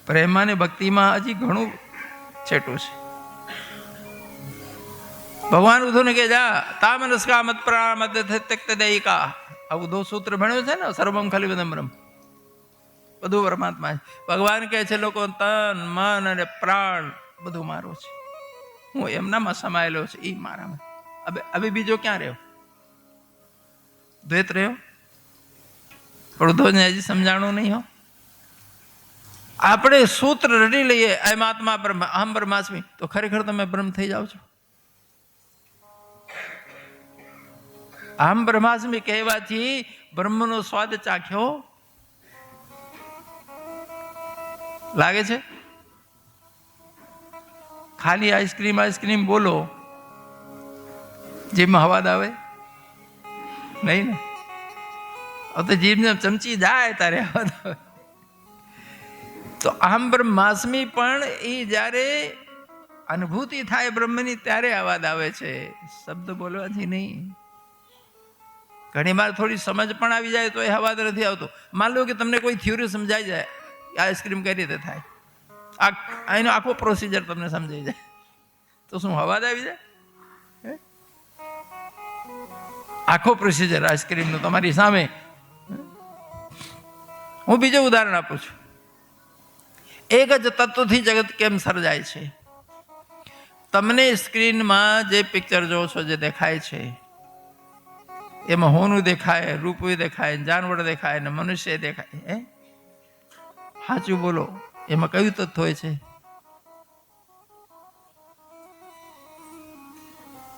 પ્રેમમાં ને ભક્તિમાં હજી ઘણું છેટું છે. ભગવાન ઉદ્ધવને કે જા તામનસ્કા મત પ્રાણ મત ત્યક્ત દયિકા. આ ઉદ્ધવ સૂત્ર ભણ્યું છે ને, સર્વમ ખલ્વેદમ બ્રહ્મ, બધું પરમાત્મા છે. ભગવાન કહે છે લોકો તન મન અને પ્રાણ બધું મારું છે, હું એમનામાં સમાયેલો છે, એ મારામાં. હવે બીજો ક્યાં રહ્યો? દ્વૈત રહ્યો, પણ ઉદ્ધવને હજી સમજાણું નહીં હો. આપણે સૂત્ર રડી લઈએ એમ આત્મા બ્રહ્મ, અહમ બ્રહ્માસ્મિ, તો ખરેખર તમે બ્રહ્મ થઈ જાઓ છો. અહમ બ્રહ્માસ્મિ કહેવાથી બ્રહ્મનો સ્વાદ ચાખ્યો લાગે છે? ખાલી આઈસ્ક્રીમ આઈસ્ક્રીમ બોલો, જીભમાં હવાદ આવે નહીં ને? હવે તો જીભને ચમચી જાય તારે હવાદ આવે. તો અહમ બ્રહ્માસ્મિ પણ એ જ્યારે અનુભૂતિ થાય બ્રહ્મની ત્યારે અવાજ આવે છે, શબ્દ બોલવાથી નહીં. ઘણી વાર થોડી સમજ પણ આવી જાય તો એ અવાજ નથી આવતો. માન લો કે તમને કોઈ થિયરી સમજાઈ જાય, આઈસ્ક્રીમ કઈ રીતે થાય, એનો આખો પ્રોસિજર તમને સમજાઈ જાય, તો શું અવાજ આવી જાય? આખો પ્રોસિજર આઈસ્ક્રીમનો તમારી સામે. હું બીજું ઉદાહરણ આપું છું. એક જ તત્વથી જગત કેમ સર્જાય છે? તમને સ્ક્રીનમાં જે પિક્ચર જોવો છો, જે દેખાય છે, એમાં હોનું દેખાય, રૂપું દેખાય, જાનવર દેખાય ને મનુષ્ય દેખાય. સાચું બોલો, એમાં કયું તત્વ હોય છે?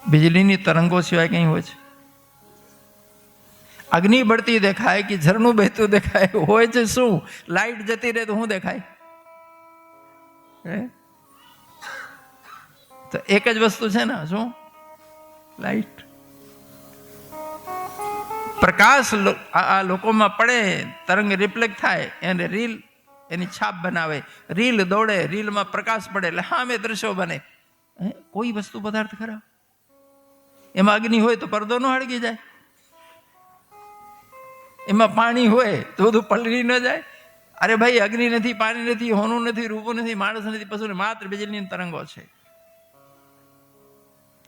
વીજળીની તરંગો સિવાય કઈ હોય છે? અગ્નિ બળતી દેખાય કે ઝરણું બહેતું દેખાય, હોય છે શું? લાઈટ જતી રહે તો શું દેખાય? તો એક જ વસ્તુ છે ને, શું? લાઈટ. પ્રકાશ આ લોકોમાં પડે, તરંગ રિફ્લેક્ટ થાય, એને રીલ, એની છાપ બનાવે, રીલ દોડે, રીલમાં પ્રકાશ પડે એટલે હા મેં દ્રશ્યો બને. કોઈ વસ્તુ પદાર્થ ખરા? એમાં અગ્નિ હોય તો પડદો ન હળગી જાય? એમાં પાણી હોય તો બધું પલળી ન જાય? અરે ભાઈ, અગ્નિ નથી, પાણી નથી, હોનું નથી, રૂપું નથી, માણસ નથી, પશુ નથી, માત્ર વીજળીની તરંગો છે.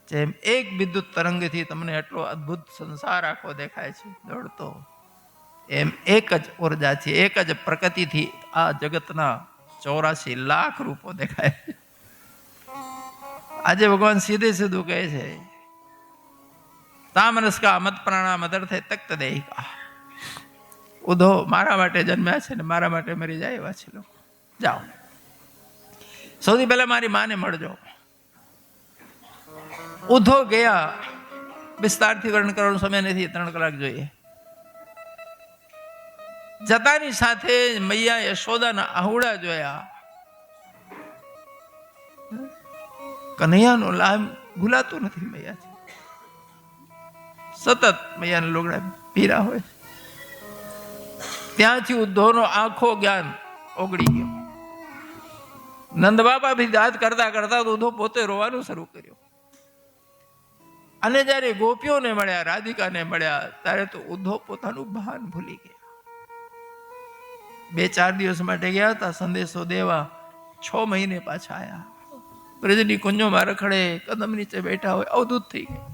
જેમ એક વિદ્યુત તરંગથી તમને એટલો અદ્ભુત સંસાર આખો દેખાય છે દોડતો, એમ એક જ ઉર્જાથી, એક જ પ્રકૃતિથી આ જગતના 84 લાખ રૂપો દેખાય. આજે ભગવાન સીધે સીધું કહે છે, તામનસ્કા મત પ્રાણા મદર્થે તક્ત દેહિકા. ઉદ્ધવ મારા માટે જન્મ્યા છે ને મારા માટે મરી જાય એવા છે લોકો. જાઓ, સૌથી પહેલા મારી માને મળજો. ઉદ્ધવ ગયા, વિસ્તારથી વર્ણન કરવાનો સમય નથી, 3 કલાક જોઈએ. જતાની સાથે મૈયા યશોદાના આહુડા જોયા. કનૈયાનો લાભ ભૂલાતું નથી મૈયાથી. સતત મૈયાના લોગડા પીરા હોય. ત્યાંથી ઉદ્ધવનો આખો જ્ઞાન ઓગળી ગયો. નંદ બાબા ભી દાદ કરતા કરતા ઉદ્ધવ પોતે રોવાનું શરૂ કર્યું. અને જ્યારે ગોપીઓને મળ્યા, રાધિકાને મળ્યા, ત્યારે તો ઉદ્ધવ પોતાનું ભાન ભૂલી ગયા. 2-4 દિવસ માટે ગયા હતા સંદેશો દેવા, 6 મહિને પાછા આવ્યા. બ્રજની કુંજોમાં રખડે, કદમ નીચે બેઠા હોય, અવધૂત થઈ ગયા.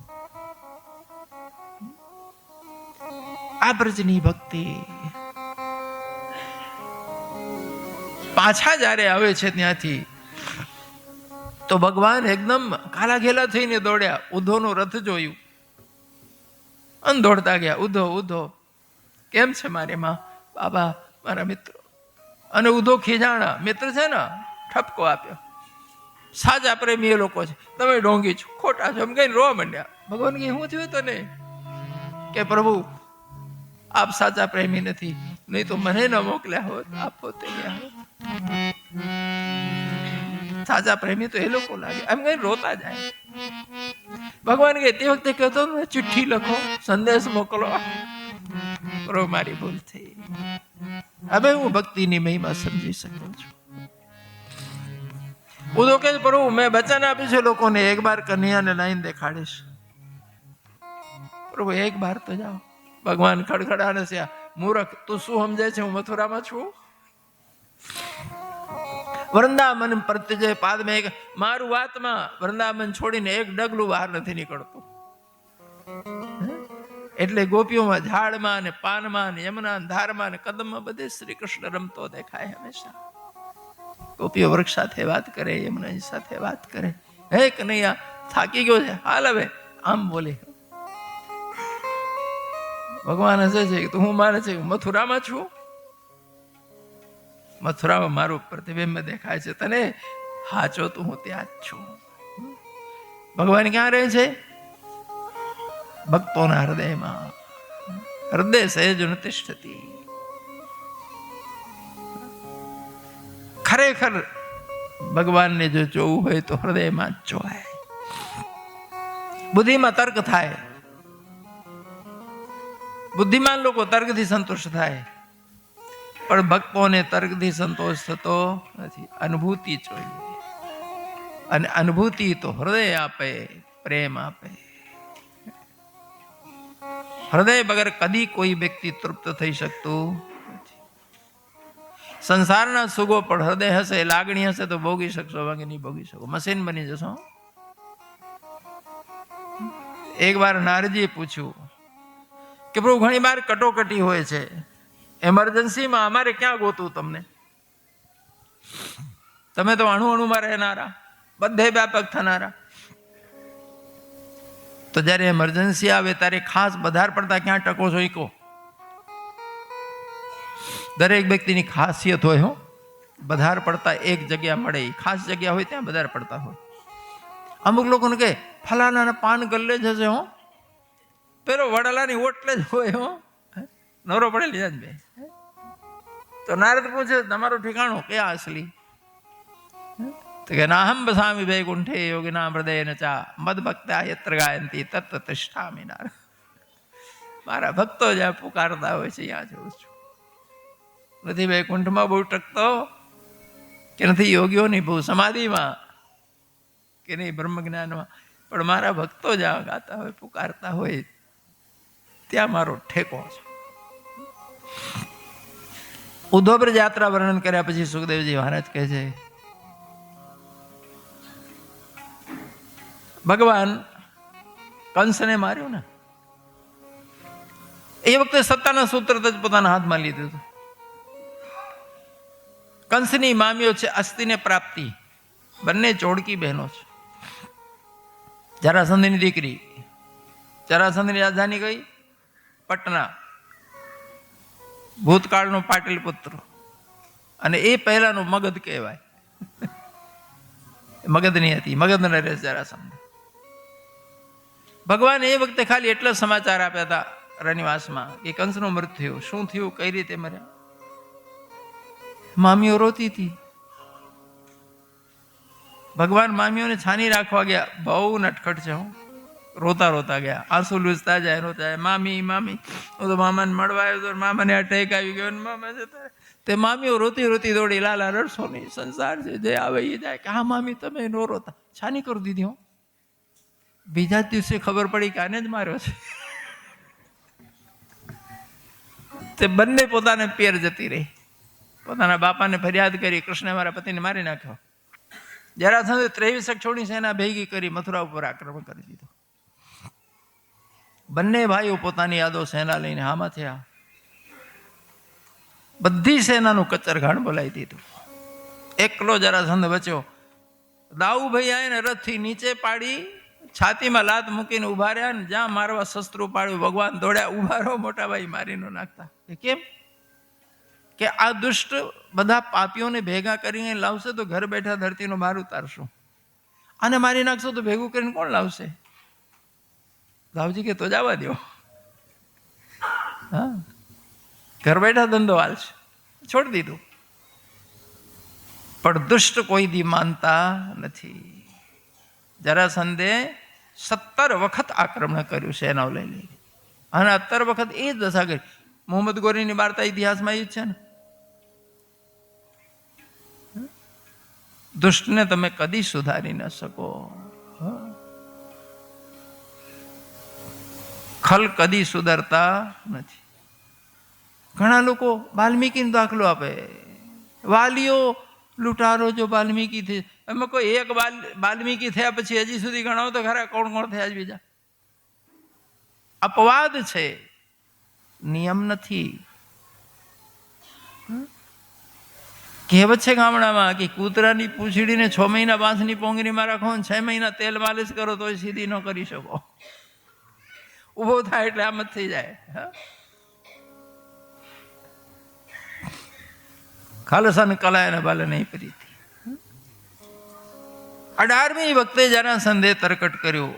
આ બ્રજની ભક્તિ. પાછા જ્યારે આવે છે ત્યાંથી તો ભગવાન એકદમ કાલા ઘેલા થઈને દોડ્યા. ઉદ્ધવનો રથ જોયું અને દોડતા ગયા. ઉદ્ધવ, ઉદ્ધવ કેમ છે મારી માં? બાબા, મારા મિત્રો. અને ઉદ્ધવ ખીજાણા, મિત્ર છે ને, ઠપકો આપ્યો. સાચા પ્રેમી એ લોકો છે, તમે ઢોંગી છો, ખોટા છો, એમ કઈ રોવા માંડ્યા. ભગવાન કે શું થયું તને? કે પ્રભુ, આપ સાચા પ્રેમી નથી, નહીં તો મને ન મોકલ્યા હોત, આપ પોતે ગયા હોત. સાચા પ્રેમી તો એ લોકો લાગે, એમ કઈ રોતા જાય. ભગવાન કે તે વખતે કહેતો ચિઠ્ઠી લખો, સંદેશ મોકલો. પ્રભુ, મારી ભૂલ થઈ. હવે હું ભક્તિની મહિમા સમજી શકું છું. ઉદ્ધવ કહે, પ્રભુ મેં વચન આપ્યું છે લોકોને, એક બાર કન્યાને લાઈન દેખાડીશ. પ્રભુ એક બાર તો જાઓ. ભગવાન ખડખડાને છે, મૂર્ખ, તું શું સમજે છે? હું મથુરામાં છું. વૃંદાવન પ્રત્યે પાદમાં એક મારું વાતમાં વૃંદાવન છોડીને એક ડગલું બહાર નથી નીકળતું. એટલે ગોપીઓમાં ઝાડમાં ને પાનમાં ને યમુના ધારમાં ને કદમમાં બધે શ્રી કૃષ્ણ રમતો દેખાય હંમેશા. ગોપીઓ વૃક્ષ સાથે વાત કરે, યમુનાજી સાથે વાત કરે. હે કનૈયા, થાકી ગયો છે, હાલ હવે, આમ બોલે. ભગવાન હસે છે કે તું હું માને છે મથુરામાં છું, મથુરામાં મારું પ્રતિબિંબ દેખાય છે, તને હાચો તો હું ત્યાં જ છું. ભગવાન ક્યાં રહે છે? ભક્તોના હૃદયમાં. હૃદય સહેજ તિષ્ઠતી. ખરેખર ભગવાનને જો જોવું હોય તો હૃદયમાં જ જોવાય. બુદ્ધિમાં તર્ક થાય, બુદ્ધિમાન લોકો તર્કથી સંતોષ થાય, પણ ભક્તોને તર્કથી સંતોષ થતો નથી. અનુભૂતિ જોઈએ, અને અનુભૂતિ તો હૃદય આપે, પ્રેમ આપે. હૃદય વગર કદી કોઈ વ્યક્તિ તૃપ્ત થઈ શકતું નથી. સંસારના સુગો પણ હૃદય હશે, લાગણી હશે તો ભોગી શકશો, બાકી નહીં ભોગી શકો. મશીન બની જશો. એક વાર નારદજીએ પૂછ્યું કે પ્રભુ ઘણી વાર કટોકટી હોય છે, એમરજન્સીમાં અમારે ક્યાં ગોતું તમને? તમે તો અણુ અણુમાં રહેનારા, બધે વ્યાપક થનારા. તો જયારે એમરજન્સી આવે ત્યારે ખાસ વધારે પડતા ક્યાં ટકો છો? કહો. દરેક વ્યક્તિની ખાસિયત હોય. હો, વધારે પડતા એક જગ્યા મળે, ખાસ જગ્યા હોય ત્યાં વધારે પડતા હોય. અમુક લોકોને કહે ફલાના પાન ગલ્લે જ હશે. હો, પેલો વડાલાની ઓટલે જ હોય. હો, નવરો પડેલી જ બે. તો નારદ પૂછે તમારું ઠેકાણું ક્યાં અસલી? તો કે નાહમ બસામી વૈકુંઠે યોગિના હૃદય ન ચા મદ ભક્તા યત્ર ગાયંતી તત્વ તિષ્ઠામિ નાર. મારા ભક્તો જ્યાં પુકારતા હોય છે ત્યાં જઉં છું. નથી વૈકુંઠમાં બહુ ટકતો, કે નથી યોગીઓની બહુ સમાધિમાં, કે નહીં બ્રહ્મ જ્ઞાનમાં, પણ મારા ભક્તો જ્યાં ગાતા હોય, પુકારતા હોય ત્યાં મારો ઠેકો છે. ઉદ્ધવ યાત્રા વર્ણન કર્યા પછી સુખદેવજી મહારાજ કહે છે ભગવાન કંસને માર્યો ને એ વખતે સત્તાના સૂત્ર જ પોતાના હાથમાં લીધું હતું. કંસની મામીઓ છે અસ્તિને પ્રાપ્તિ, બંને જોડકી બહેનો છે. જરાસંધની દીકરી, જરાસંધની રાજધાની ગઈ પટના, ભૂતકાળનો પાટીલ પુત્ર, અને એ પહેલાનું મગધ કહેવાય. મગધની હતી, મગધ નરેશ જરાસંધ. ભગવાન એ વખતે ખાલી એટલા સમાચાર આપ્યા હતા રનિવાસમાં કે કંસનું મૃત્યુ થયું. શું થયું, કઈ રીતે મર્યા? મામીઓ રોતી હતી. ભગવાન મામીઓને છાની રાખવા ગયા. બહુ નટખટ છે. હું રોતા રોતા ગયા, આંસુ લૂછતા જાય, રોતા જાય. મામી મામી, હું તો મામાને મળવા આવ્યો તો મામાને અટેક આવી ગયો, મામા જતા. તે મામીઓ રોતી રોતી દોડી, લાલા રડશો નહીં, સંસાર છે, જે આવે એ જાય. કે હા મામી તમે નો રોતા. છાની કરી દીધી. હું બીજા જ દિવસે ખબર પડી કે આને જ માર્યો છે. તે બંને પોતાને પેર જતી રહી, પોતાના બાપાને ફરિયાદ કરી, કૃષ્ણે મારા પતિને મારી નાખ્યો. જરાસંધે 23 અક્ષોની સેના ભેગી કરી મથુરા ઉપર આક્રમણ કરી દીધું. બંને ભાઈઓ પોતાની યાદો સેના લઈને હામાં થયા. બધી સેનાનું કચરઘાણ બોલાવી દીધું. એકલો જરાસંધ બચ્યો. દાઉભાઈ આવીને રથથી નીચે પાડી, છાતીમાં લાત મૂકીને ઉભા રહ્યા, ને જ્યાં મારવા શસ્ત્રો પાડ્યું ભગવાન દોડ્યા. ઉભા રહો મોટા ભાઈ, મારી નો નાખતા. કેમ? કે આ દુષ્ટ બધા પાપીઓને ભેગા કરીને લાવશે તો ઘર બેઠા ધરતીનો ભાર ઉતારશું. આને મારી નાખશો તો ભેગું કરીને કોણ લાવશે? દાઉજી કે તો જવા દો. હા, ઘર બેઠા ધંધો હાલશે. છોડી દીધું. પણ દુષ્ટ કોઈ દી માનતા નથી. જરાસંધે 17 વખત આક્રમણ કર્યું સેનાઓ લઈ લઈ, અને 17 વખત એ જ દશા કરી. મોહમ્મદ ગોરીની વાર્તા ઇતિહાસમાં એ જ છે ને. દુષ્ટને તમે કદી સુધારી ન શકો. ખલ કદી સુધરતા નથી. ઘણા લોકો વાલ્મીકીનો દાખલો આપે. વાલીઓ લૂંટારો જો વાલ્મીકી થી, એમાં કોઈ એક વાલ્મીકી થયા પછી હજી સુધી ગણાવો તો ખરા કોણ કોણ થયા જ બીજા. અપવાદ છે, નિયમ નથી. કહેવત છે ગામડામાં કે કૂતરાની પૂંછડીને 6 મહિના બાંસની પોંગરીમાં રાખો, 6 મહિના તેલ માલિશ કરો તો સીધી ન કરી શકો. ઉભો થાય એટલે આમ જ થઈ જાય. ખાલસન કલાયન બાલ નહીં પ્રીતિ. 18મી વખતે જરાસંધે તરકટ કર્યો.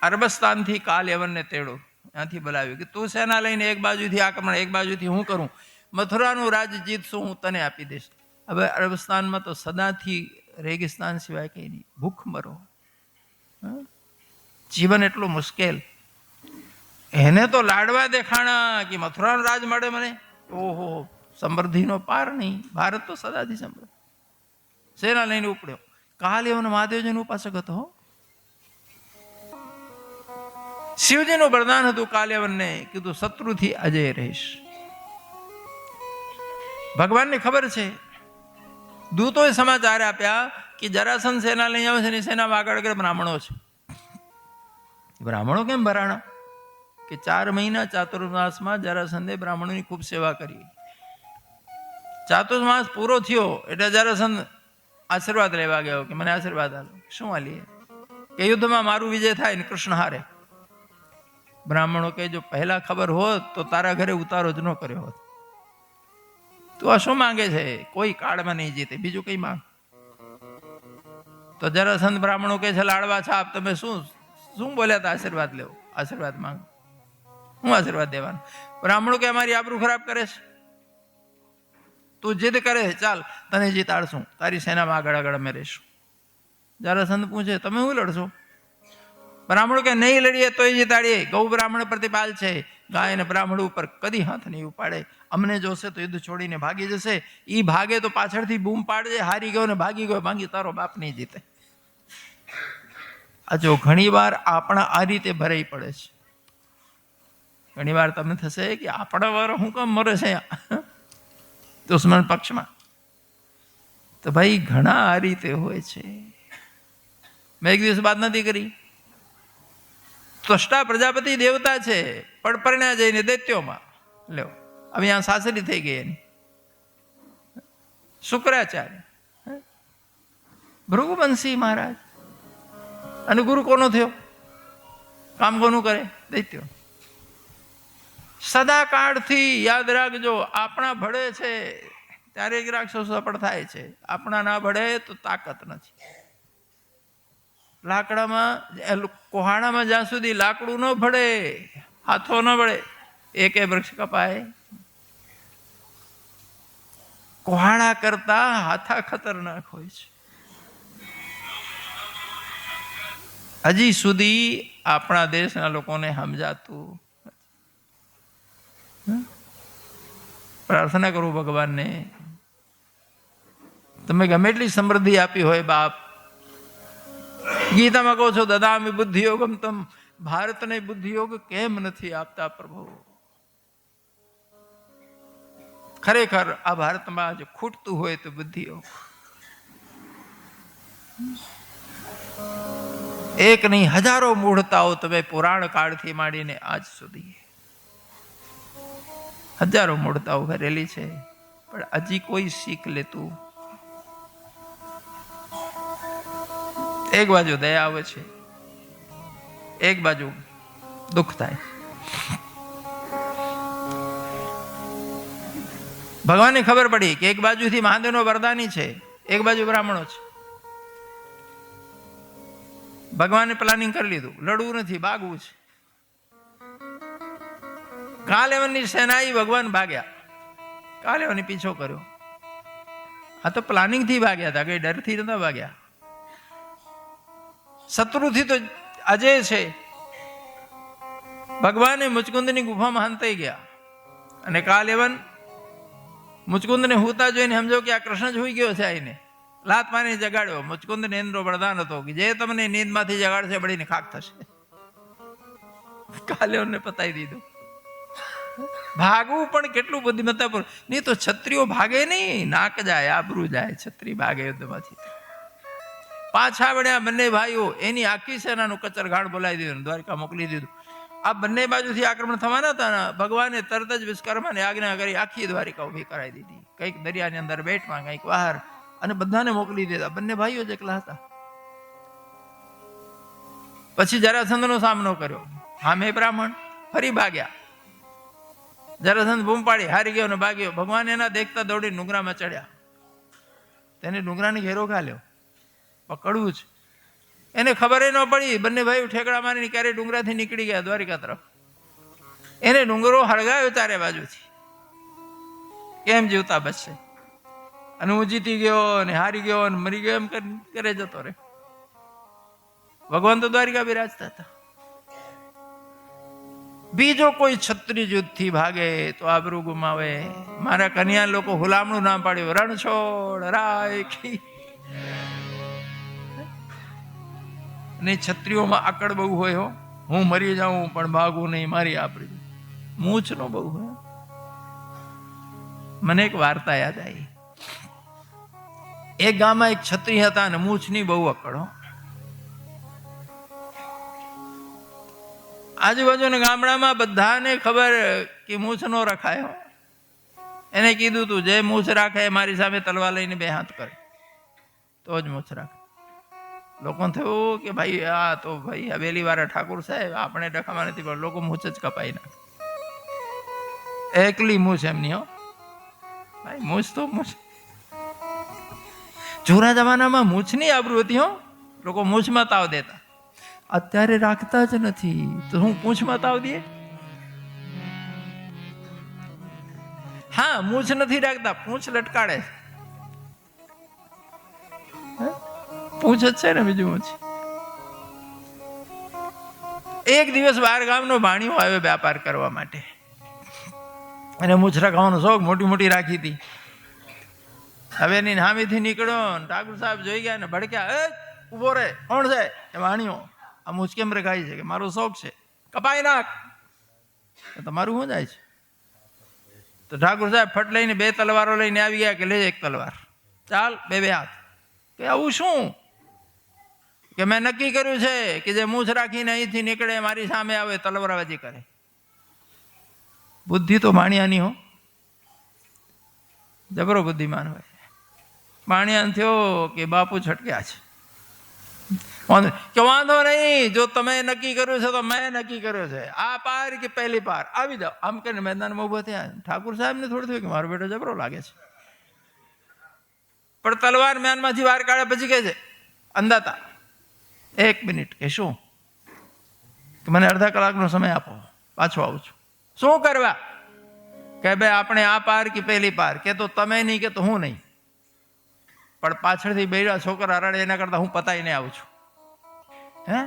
અરબસ્તાનથી કાલયવનને તેડો, ત્યાંથી બોલાવ્યો કે તું સેના લઈને એક બાજુથી આક્રમણ, એક બાજુથી હું કરું, મથુરાનું રાજ જીતશું, હું તને આપી દઈશ. હવે અરબસ્તાનમાં તો સદાથી રેગિસ્તાન સિવાય કંઈ નહીં, ભૂખ મરો, જીવન એટલું મુશ્કેલ. એને તો લાડવા દેખાણા કે મથુરાનું રાજ મળે મને, ઓહો, સમૃદ્ધિનો પાર નહીં. ભારત તો સદાથી સમૃદ્ધ. સેના લઈને ઉપડ્યો. કાલયવન મહાદેવજીનું ઉપાસક હતો. શિવજીનું વરદાન હતું કાલયવનને, કીધું શત્રુથી અજય રહીશ. ભગવાનને ખબર છે. દૂતોએ સમાચાર આપ્યા કે જરાસંધ સેના લઈ આવે છે ને સેનામાં આગળ આગળ બ્રાહ્મણો છે. બ્રાહ્મણો કેમ ભરાણા? કે 4 મહિના ચાતુર્માસમાં જરાસંધે બ્રાહ્મણોની ખૂબ સેવા કરી. ચાતુર્માસ પૂરો થયો એટલે જરાસંધ આશીર્વાદ લેવા ગયો કે મને આશીર્વાદ આલો. શું આલીએ? કે યુદ્ધમાં મારું વિજય થાય ને કૃષ્ણ હારે. બ્રાહ્મણો કે જો પહેલા ખબર હોત તો તારા ઘરે ઉતારો જ ન કર્યો હોત. તું આ શું માંગે છે? કોઈ કાળમાં નહીં જીતે, બીજું કઈ માંગ. તો જરાસંધ બ્રાહ્મણો કે છે લાડવા છાપ, તમે શું બોલ્યા હતા? આશીર્વાદ લેવો, આશીર્વાદ માંગ. હું આશીર્વાદ દેવાનું? બ્રાહ્મણો કે અમારી આબરૂ ખરાબ કરે છે, તું જીદ કરે છે, ચાલ તને જીતાડશું, તારી સેનામાં આગળ આગળ અમે રહીશું. જરાસંધ પૂછે તમે શું લડશો? બ્રાહ્મણો કે નહીં લડીએ તોય જીતાડીએ. ગૌ બ્રાહ્મણ પ્રતિપાલ છે, ગાય અને બ્રાહ્મણ ઉપર કદી હાથ નહીં ઉપાડે. અમને જોશે તો યુદ્ધ છોડીને ભાગી જશે. ઈ ભાગે તો પાછળથી બૂમ પાડજે, હારી ગયો ને ભાગી ગયો, ભાગી તારો બાપ નહીં જીતે. આ જો ઘણી વાર આપણા આ રીતે ભરાઈ પડે છે. ઘણી વાર તમને થશે કે આપણા વાર હું કામ મરે છે દુશ્મન પક્ષમાં? તો ભાઈ ઘણા આ રીતે હોય છે. મેં એક દિવસ વાત નથી કરી. ત્વષ્ટા પ્રજાપતિ દેવતા છે, પણ પરણ્યા જઈને દૈત્યોમાં. લ્યો હવે અહીંયા સાસરી થઈ ગઈ એની. શુક્રાચાર્ય, ભૃગુવંશી મહારાજ. અને ગુરુ કોનો થયો? કામ કોનું કરે? દૈત્યો. સદા કાળથી યાદ રાખજો, આપણા ભળે છે ત્યારે રાક્ષસો સફળ થાય છે, આપણા ના ભળે તો તાકાત નથી. લાકડામાં કોહાણામાં જ્યાં સુધી લાકડું ન ભળે, હાથો ન ભળે, એકે વૃક્ષ કપાય. કોહાણા કરતા હાથા ખતરનાક હોય છે. હજી સુધી આપણા દેશના લોકોને સમજાતું. પ્રાર્થના કરું ભગવાનને, તમે ગમે એટલી સમૃદ્ધિ આપી હોય બાપ, ગીતામાં કહો છો દદામિ બુદ્ધિયોગમ તમ, ભારતને બુદ્ધિયોગ કેમ નથી આપતા પ્રભુ? ખરેખર આ ભારતમાં જો ખૂટતું હોય તો બુદ્ધિયોગ. એક નહીં હજારો મૂઢતાઓ તમે પુરાણ કાળથી માંડીને આજ સુધી હજારો મૂઢતાઓ ભરેલી છે, પણ હજી કોઈ શીખ લેતું. એક બાજુ દયા આવે છે, એક બાજુ દુઃખ થાય. ભગવાનને ખબર પડી કે એક બાજુથી મહાદેવનો વરદાની છે, એક બાજુ બ્રાહ્મણો છે. ભગવાને પ્લાનિંગ કરી લીધું, લડવું નથી, ભાગવું છે. કાલયવનની સેનાએ ભગવાન ભાગ્યા, કાલયવનની પીછો કર્યો. આ તો પ્લાનિંગ થી ભાગ્યા હતા, કઈ ડરથી નતા ભાગ્યા. શત્રુથી તો અજય છે. ભગવાને મુચકુંદની ગુફામાં હંતાઈ ગયા અને કાલયવન મુચકુંદને હુતા જોઈને સમજો કે આ કૃષ્ણ જ હોઈ ગયો છે. આઈને લાત મારીને જગાડ્યો. મુચકુંદને એનો વરદાન હતો કે જે તમને નીંદમાંથી જગાડશે બળીને ખાક થશે. કાલયવનને પતાવી દીધું. ભાગવું પણ કેટલું બુદ્ધિમત્તાપૂર્વક. નહીં તો ક્ષત્રિયો ભાગે નહીં, નાક જાય, આબરૂ જાય. ક્ષત્રિય ભાગે યુદ્ધમાંથી. પાછા વળ્યા બંને ભાઈઓ, એની આખી સેનાનું કચરઘાટ બોલાવી દીધું, દ્વારકા મોકલી દીધું. આ બંને બાજુથી આક્રમણ થવાના હતા ને, ભગવાને તરત જ વિશ્વકર્માને આજ્ઞા કરી આખી દ્વારિકા ઉભી કરાવી દીધી. કંઈક દરિયાની અંદર બેટમાં, કંઈક બહાર, અને બધાને મોકલી દીધા. બંને ભાઈઓ જ એકલા હતા. પછી જરાસંધનો સામનો કર્યો. હામે બ્રાહ્મણ, ફરી ભાગ્યા. જરાસંધ બૂમ પાડી, હારી ગયો ને ભાગ્યો. ભગવાન એના દેખતા દોડી ડુંગરામાં ચડ્યા. તેને ડુંગરાની ઘેરો ઘાલ્યો, પકડવું જ. એને ખબર ન પડી, બંને ભાઈઓ ઠેકડા મારીને ક્યારે ડુંગરાથી નીકળી ગયા દ્વારિકા તરફ. એને ડુંગરો હળગાવ્યો ચારે બાજુથી. કેમ જીવતા બચશે? અને હું જીતી ગયો ને હારી ગયો અને મરી ગયો એમ કરે જતો રે. ભગવાન તો દ્વારિકા બિરાજતા હતા. બીજો કોઈ ક્ષત્રિય યુદ્ધથી ભાગે તો આબરૂ ગુમાવે. મારા કન્યા લોકો હુલામણું નામ પાડ્યું, રણછોડ રાય કી. ને ક્ષત્રિયોમાં આકડ બહુ હોય હો. હું મરી જાઉં પણ ભાગું નહીં, મારી આપણી મૂછ નો બહુ હોય. મને એક વાર્તા યાદ આવી. એક ગામમાં એક ક્ષત્રિય હતા અને મૂછની બહુ અકડ હો. આજુબાજુના ગામડામાં બધાને ખબર કે મૂછ નો રખાય. એને કીધું તું જે મૂછ રાખે મારી સામે તલવાર લઈને 2 હાથ કરે તો જ મૂછ રાખે. લોકોને થયું કે ભાઈ આ તો ભાઈ હવેલી વાળા ઠાકુર સાહેબ, આપણે ડખામાં નથી, પણ લોકો મૂછ જ કપાઈ નાખે. એકલી મૂછ એમની હો ભાઈ. મૂછ તો મૂછ. જૂના જમાનામાં મૂછની આબરૂ હતી હો. લોકો મૂછમાં તાવ દેતા. અત્યારે રાખતા જ નથી તો હું પૂંછમાં તાવ દે? હા, મૂછ નથી રાખતા, પૂંછ લટકાડે. પૂંછ જ છે ને, બીજું મૂછ. એક દિવસ બહાર ગામનો ભાણિયો આવ્યો વ્યાપાર કરવા માટે. અને મૂછ રખાવાનો શોખ મોટી મોટી રાખી હતી. હવે એની હામીથી નીકળ્યો, ઠાકુર સાહેબ જોઈ ગયા ને ભડક્યા. ઉભો રે, કોણ છે? એ ભાણિયો. આ મૂછ કેમ રખાય છે? કે મારો શોખ છે, કપાઈ નાખ. તમારું શું જાય છે? તો ઠાકુર સાહેબ ફટ લઈને 2 તલવારો લઈને આવી ગયા. કે લે 1 તલવાર, ચાલ 2 હાથ. કે આવું શું? કે મેં નક્કી કર્યું છે કે જે મૂછ રાખીને અહીંથી નીકળે મારી સામે આવે તલવારબાજી કરે. બુદ્ધિ તો ભાણિયાની હો, જબરો બુદ્ધિમાન હોય. ભાણિયાને થયો કે બાપુ છટક્યા છે. કે વાંધો નહીં, જો તમે નક્કી કર્યું છે તો મેં નક્કી કર્યો છે. આ પાર કે પહેલી પાર આવી જાઓ. આમ કરીને મેદાનમાં ઉભા થયા. ઠાકુર સાહેબ ને થોડું થયું કે મારો બેટો જબરો લાગે છે. પણ તલવાર મ્યાનમાંથી વાર કાઢ્યા પછી કહે છે, અંદાતા 1 મિનિટ. કે શું? કે મને અડધા કલાકનો સમય આપો, પાછો આવું છું. શું કરવા? કે ભાઈ આપણે આ પાર કે પહેલી પાર. કે તો તમે નહીં, કે તો હું નહીં, પણ પાછળથી બૈરા છોકરા રડે એના કરતા હું પતાઈને આવું છું. હે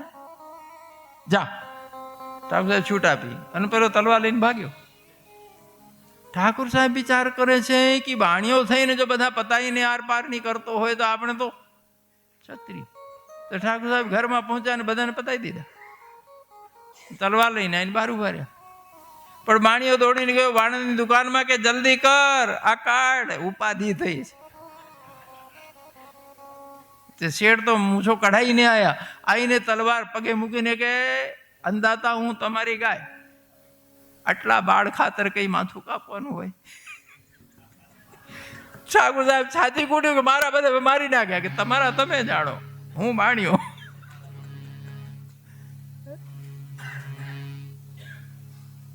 જા. ઠાકુર સાહેબ છૂટ આપી અને પેલો તલવાર લઈને ભાગ્યો. ઠાકુર સાહેબ વિચાર કરે છે કે ભાણિયો થઈને જો બધા પતાઈને આર પાર ની કરતો હોય તો આપણે તો છત્રી. તો ઠાકુર સાહેબ ઘરમાં પહોંચ્યા અને બધાને પતાવી દીધા. તલવાર લઈને આવીને બહાર ઉભા રહ્યા. પણ ભાણિયો દોડીને ગયો વાણંદની દુકાનમાં કે જલ્દી કર, આ કાઢ. ઉપાધિ થઈ છે. તે શેઠ તો મૂછો કઢાઈને આયા. આવીને તલવાર પગે મૂકીને કે અંદાતા હું તમારી ગાય. આટલા બાળ ખાતર કઈ માથું કાપવાનું હોય? ઠાકુર સાહેબ છાતી કૂટ્યું કે મારા બધા મારી નાખ્યા. કે તમારા તમે જાણો, હું ભાણ્યો.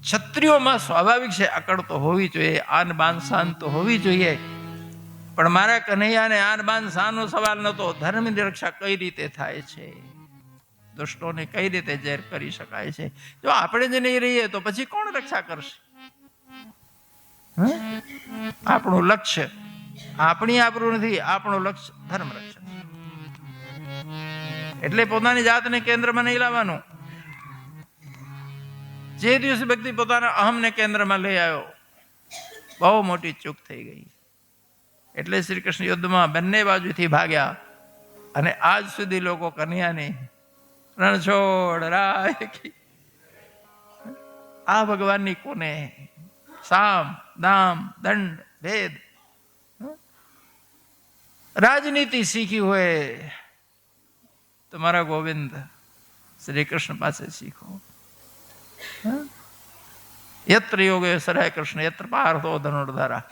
ક્ષત્રિયોમાં સ્વાભાવિક છે અકડ તો હોવી જોઈએ, આન બાન શાન તો હોવી જોઈએ. પણ મારા કન્હૈયાને આન બાન શાનનો સવાલ નહોતો. ધર્મની રક્ષા કઈ રીતે થાય છે, દુષ્ટોને કઈ રીતે ઝેર કરી શકાય છે. જો આપણે જ નહીં રહીએ તો પછી કોણ રક્ષા કરશે? આપણું લક્ષ્ય આપણી આબરૂ નથી, આપણું લક્ષ્ય ધર્મ રક્ષા. એટલે પોતાની જાતને કેન્દ્રમાં નહીં લાવવાનું. જે દિવસે વ્યક્તિ પોતાના અહમને કેન્દ્રમાં લઈ આવ્યો, બહુ મોટી ચૂક થઈ ગઈ. એટલે શ્રી કૃષ્ણ યુદ્ધમાં બંને બાજુથી ભાગ્યા. અને આજ સુધી લોકો કન્યાને રણછોડ રાય કી. આ ભગવાનની કોને સામ દામ દંડ ભેદ રાજનીતિ શીખી હોય તો મારા ગોવિંદ શ્રી કૃષ્ણ પાસે શીખો. યત્ર યોગેશ્વર કૃષ્ણ યત્ર પાર્થો ધનુર્ધરા.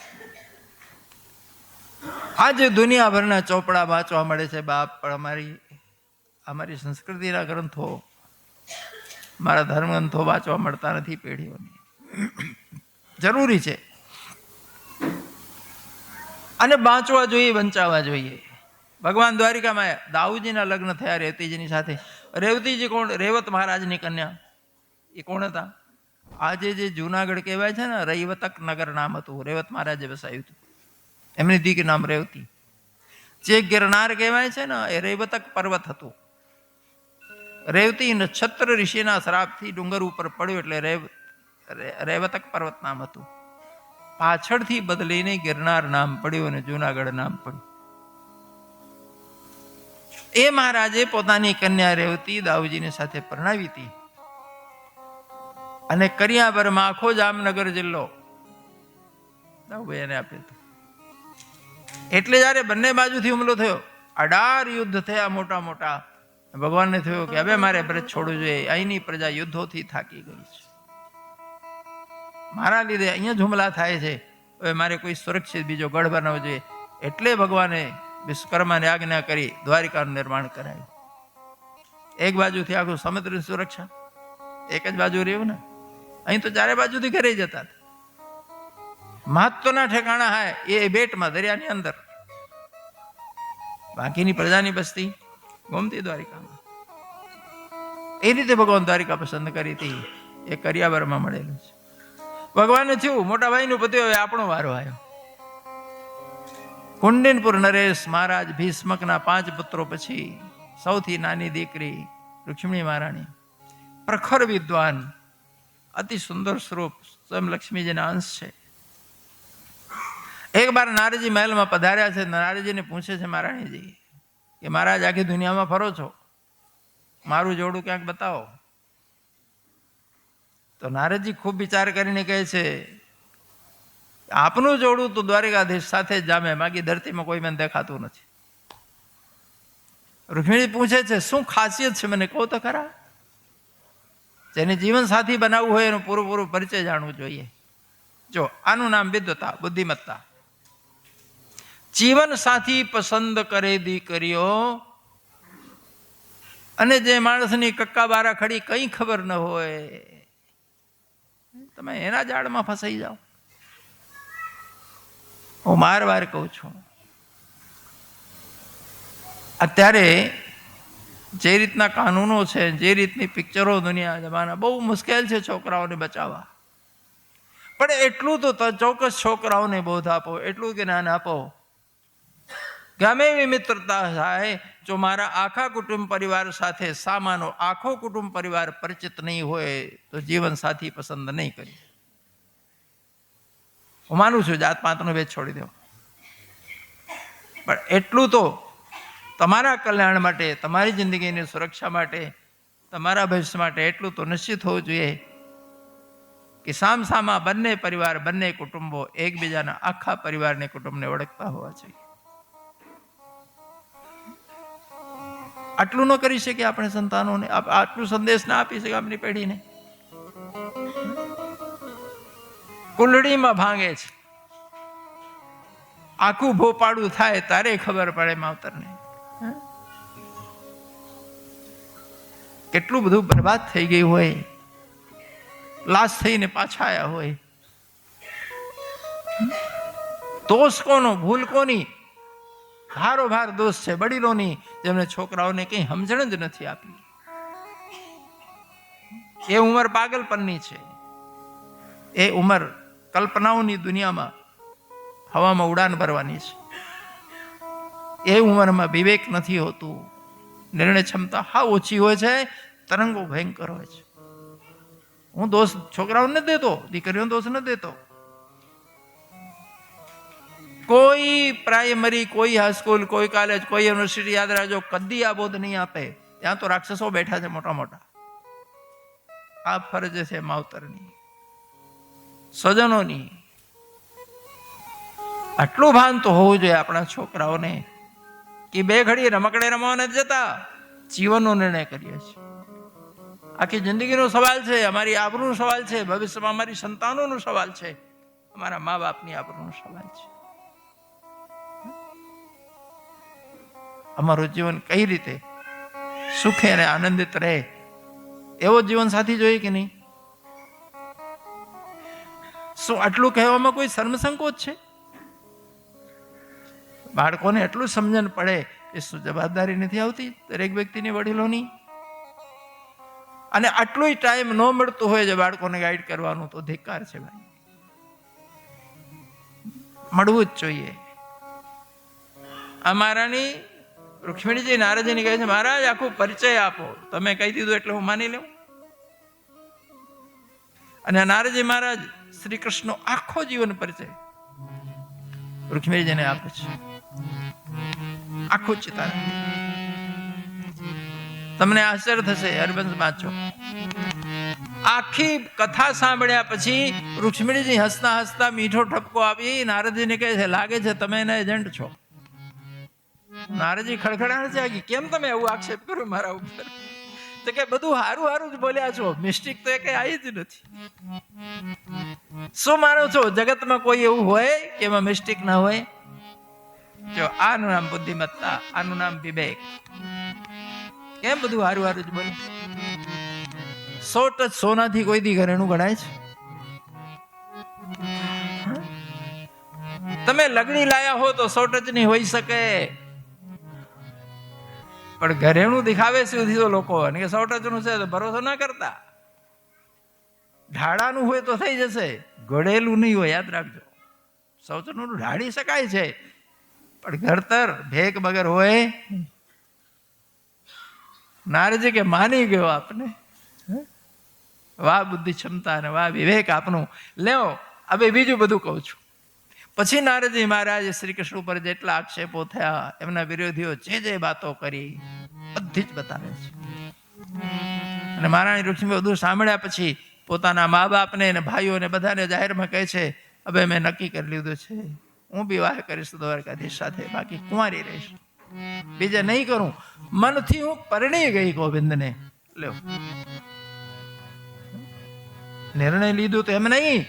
આજે દુનિયાભરના ચોપડા વાંચવા મળે છે બાપ, પણ અમારી સંસ્કૃતિના ગ્રંથો મારા ધર્મગ્રંથો વાંચવા મળતા નથી પેઢીઓને. જરૂરી છે અને વાંચવા જોઈએ, વંચાવવા જોઈએ. ભગવાન દ્વારિકામાં દાઉદજીના લગ્ન થયા રેવતીજીની સાથે. રેવતીજી કોણ? રેવત મહારાજની કન્યા. એ કોણ હતા? આજે જે જુનાગઢ કહેવાય છે ને, રૈવતક નગર નામ હતું, રેવત મહારાજે વસાવ્યું હતું. એમની દીકરી નામ રેવતી. જે ગિરનાર કહેવાય છે ને, એ રેવતક પર્વત હતું. રેવતી નક્ષત્ર ઋષિના શ્રાપથી ડુંગર ઉપર પડ્યો એટલે રેવતક પર્વત નામ હતું. પાછળથી બદલીને ગિરનાર નામ પડ્યું અને જુનાગઢ નામ પડ્યું. એ મહારાજે પોતાની કન્યા રેવતી દાઉજીની સાથે પરણાવી હતી અને કરિયાવરમાં આખો જામનગર જિલ્લો દાઉભાઈ એને આપ્યો હતો. એટલે જયારે બંને બાજુથી હુમલો થયો, 18 યુદ્ધ થયા મોટા મોટા, ભગવાનને થયું કે હવે મારે બ્રજ છોડવું જોઈએ. અહીંની પ્રજા યુદ્ધોથી થાકી ગઈ છે, મારા લીધે અહીંયા જ હુમલા થાય છે, હવે મારે કોઈ સુરક્ષિત બીજો ગઢ બનાવવો જોઈએ. એટલે ભગવાને વિશ્વકર્માને આજ્ઞા કરી દ્વારિકાનું નિર્માણ કરાયું. એક બાજુથી આખું સમુદ્રની સુરક્ષા, એક જ બાજુ રહ્યું ને. અહીં તો ચારે બાજુથી ઘરે જતા. મહત્વના ઠેકાણા હાય એ બેટમાં, દરિયાની અંદર. બાકીની પ્રજાની બસ્તી ગોમતી દ્વારિકામાં. એ રીતે ભગવાન દ્વારિકા પસંદ કરી હતી. એ કરિયાવરમાં મળેલું છે. ભગવાનને થયું મોટા ભાઈનું પત્યું, હવે આપણો વારો આવ્યો. કુંડિનપુર નરેશ મહારાજ ભીષ્મકના 5 પુત્રો પછી સૌથી નાની દીકરી રૂક્ષ્મણી મહારાણી, પ્રખર વિદ્વાન, અતિ સુંદર સ્વરૂપ, સ્વયં લક્ષ્મીજીના અંશ છે. એક બાર નારદજી મહેલમાં પધાર્યા છે. નારદજીને પૂછે છે મહારાણીજી કે મહારાજ આખી દુનિયામાં ફરો છો, મારું જોડું ક્યાંક બતાવો. તો નારદજી ખૂબ વિચાર કરીને કહે છે આપનું જોડું તો દ્વારિકાધીશ સાથે જ જામે, બાકી ધરતીમાં કોઈ મને દેખાતું નથી. રૂક્મિણી પૂછે છે શું ખાસિયત છે મને કહો તો ખરા. જેને જીવન સાથી બનાવવું હોય એનું પૂરું પરિચય જાણવું જોઈએ. જો આનું નામ વિદ્વતા, બુદ્ધિમત્તા. જીવન સાથી પસંદ કરે દીકરીઓ, અને જે માણસની કક્કા બારા ખડી કઈ ખબર ન હોય, તમે એના જાળમાં ફસાઈ જાઓ. હું વાર કહું છું, અત્યારે જે રીતના કાનૂનો છે, જે રીતની પિક્ચરો દુનિયા જમાના, બહુ મુશ્કેલ છે છોકરાઓને બચાવવા. પણ એટલું તો ચોક્કસ છોકરાઓને બોધ આપો, એટલું જ્ઞાન આપો, ગમે એવી મિત્રતા થાય, જો મારા આખા કુટુંબ પરિવાર સાથે સામાનો આખો કુટુંબ પરિવાર પરિચિત નહીં હોય તો જીવન સાથી પસંદ નહીં કરી. હું માનું છું જાત પાતનો ભેદ છોડી દો, પણ એટલું તો તમારા કલ્યાણ માટે, તમારી જિંદગીની સુરક્ષા માટે, તમારા ભવિષ્ય માટે એટલું તો નિશ્ચિત હોવું જોઈએ કે સામસામા બંને પરિવાર, બંને કુટુંબો એકબીજાના આખા પરિવારને, કુટુંબને ઓળખતા હોવા જોઈએ. આટલું ન કરી શકીએ આપણે સંતાનોને, આટલું સંદેશ ના આપી શકીએ આપણી પેઢીને. કુંડળીમાં ભાંગે છે, આખું ભોપાડું થાય તારે ખબર પડે માવતરને. કેટલું બધું બરબાદ થઈ ગયું હોય, લાશ થઈને પાછા આવ્યા હોય. દોષ કોનો, ભૂલ કોની? ભારોભાર દોષ છે વડીલોની, જેમને છોકરાઓને કઈ સમજણ જ નથી આપી. એ ઉંમર પાગલપનની છે, એ ઉંમર કલ્પનાઓની દુનિયામાં હવામાં ઉડાન ભરવાની છે. એ ઉંમરમાં વિવેક નથી હોતું, નિર્ણય ક્ષમતા હા ઓછી હોય છે, તરંગો ભયંકર હોય છે. હું દોષ છોકરાઓને નથી દેતો, દીકરીઓને દોષ નથી દેતો. કોઈ પ્રાઇમરી, કોઈ હાઈસ્કૂલ, કોઈ કોલેજ, કોઈ યુનિવર્સિટી, યાદ રાખજો, કદી આ બોધ નહીં આપે. ત્યાં તો રાક્ષસો બેઠા છે મોટા મોટા. આ ફરજ છે માવતરની, સ્વજનોની. આટલું ભાન તો હોવું જોઈએ આપણા છોકરાઓને કે બે ઘડી રમકડે રમવા નથી જતા, જીવનનો નિર્ણય કરીએ છીએ. આખી જિંદગીનો સવાલ છે, અમારી આબરૂનો સવાલ છે, ભવિષ્યમાં અમારી સંતાનોનો સવાલ છે, અમારા મા બાપની આબરૂનો સવાલ છે. અમારું જીવન કઈ રીતે સુખી અને આનંદિત રહે એવો જીવન સાથી જોઈએ કે નહીં? શું આટલું કહેવામાં કોઈ શર્મસંકોચ છે? બાળકોને એટલું સમજણ પડે એ શું જવાબદારી નથી આવતી દરેક વ્યક્તિની, વડીલોની? અને આટલું ટાઈમ ન મળતું હોય જે બાળકોને ગાઈડ કરવાનું, તો ધિક્કાર છે ભાઈ. મળવું જ જોઈએ. આ મહારાણી રૂક્ષ્મણીજી નારદજીને કહે છે, મહારાજ આખું પરિચય આપો. તમે કહી દીધું એટલે હું માની લઉં. અને નારદજી મહારાજ શ્રી કૃષ્ણનો આખો જીવન પરિચય રૂક્ષ્મણીજીને આપે છે. આખું ચિતાર. તમને આશ્ચર્ય થશે, હરિવંશ વાંચો. આખી કથા સાંભળ્યા પછી રૂક્ષ્મણીજી હસતા હસતા મીઠો ઠપકો આપી નારદજીને કહે છે, લાગે છે તમે એના એજન્ટ છો. નારદજી ખડખડાટ છે, કેમ તમે એવું આક્ષેપ કર્યો મારા ઉપર? તો કે બધું હારું હારું જ બોલ્યા છો, મિસ્ટેક તો કઈ આવી જ નથી. શું માનો છો જગતમાં કોઈ એવું હોય કે એમાં મિસ્ટેક ના હોય? જો આનું નામ બુદ્ધિમત્તા, આનું નામ વિવેક. કેમ બધું હારું હારું જ બોલે? 100 ટચ સોનાથી કોઈ દી ઘરેણું ગણાય છે? તમે લગડી લાયા હો તો 100 ટચ ની હોઈ શકે, પણ ઘરેણું દેખાવે સુધી તો લોકો 100 ટચ નું છે તો ભરોસો ના કરતા. ઢાળાનું હોય તો થઈ જશે, ઘડેલું નહીં હોય, યાદ રાખજો. 100 ટચ નું ઢાળી શકાય છે, પણ ઘડતર ભેગ વગર હોય. નારજી કે માની ગયો આપને. વાહ બુદ્ધિ ક્ષમતા અને વાહ વિવેક આપનું. લેવો હવે બીજું બધું કહું છું. પછી નારદજી મહારાજ શ્રી કૃષ્ણ ઉપર જેટલા આક્ષેપો થયા, એમના વિરોધીઓ જે વાતો કરી, બધી જ બતાવે છે. અને મહારાણી રૂક્ષ્મી બધું સાંભળ્યા પછી પોતાના મા બાપને અને ભાઈઓને બધાને જાહેરમાં કહે છે, હવે મેં નક્કી કરી લીધું છે, હું વિવાહ કરીશ દ્વારકાધીશ સાથે, બાકી કુંવારી રહીશ, બીજે નહીં કરું. મનથી હું પરણી ગઈ ગોવિંદને. લ્યો, નિર્ણય લીધું તો એમ નહીં.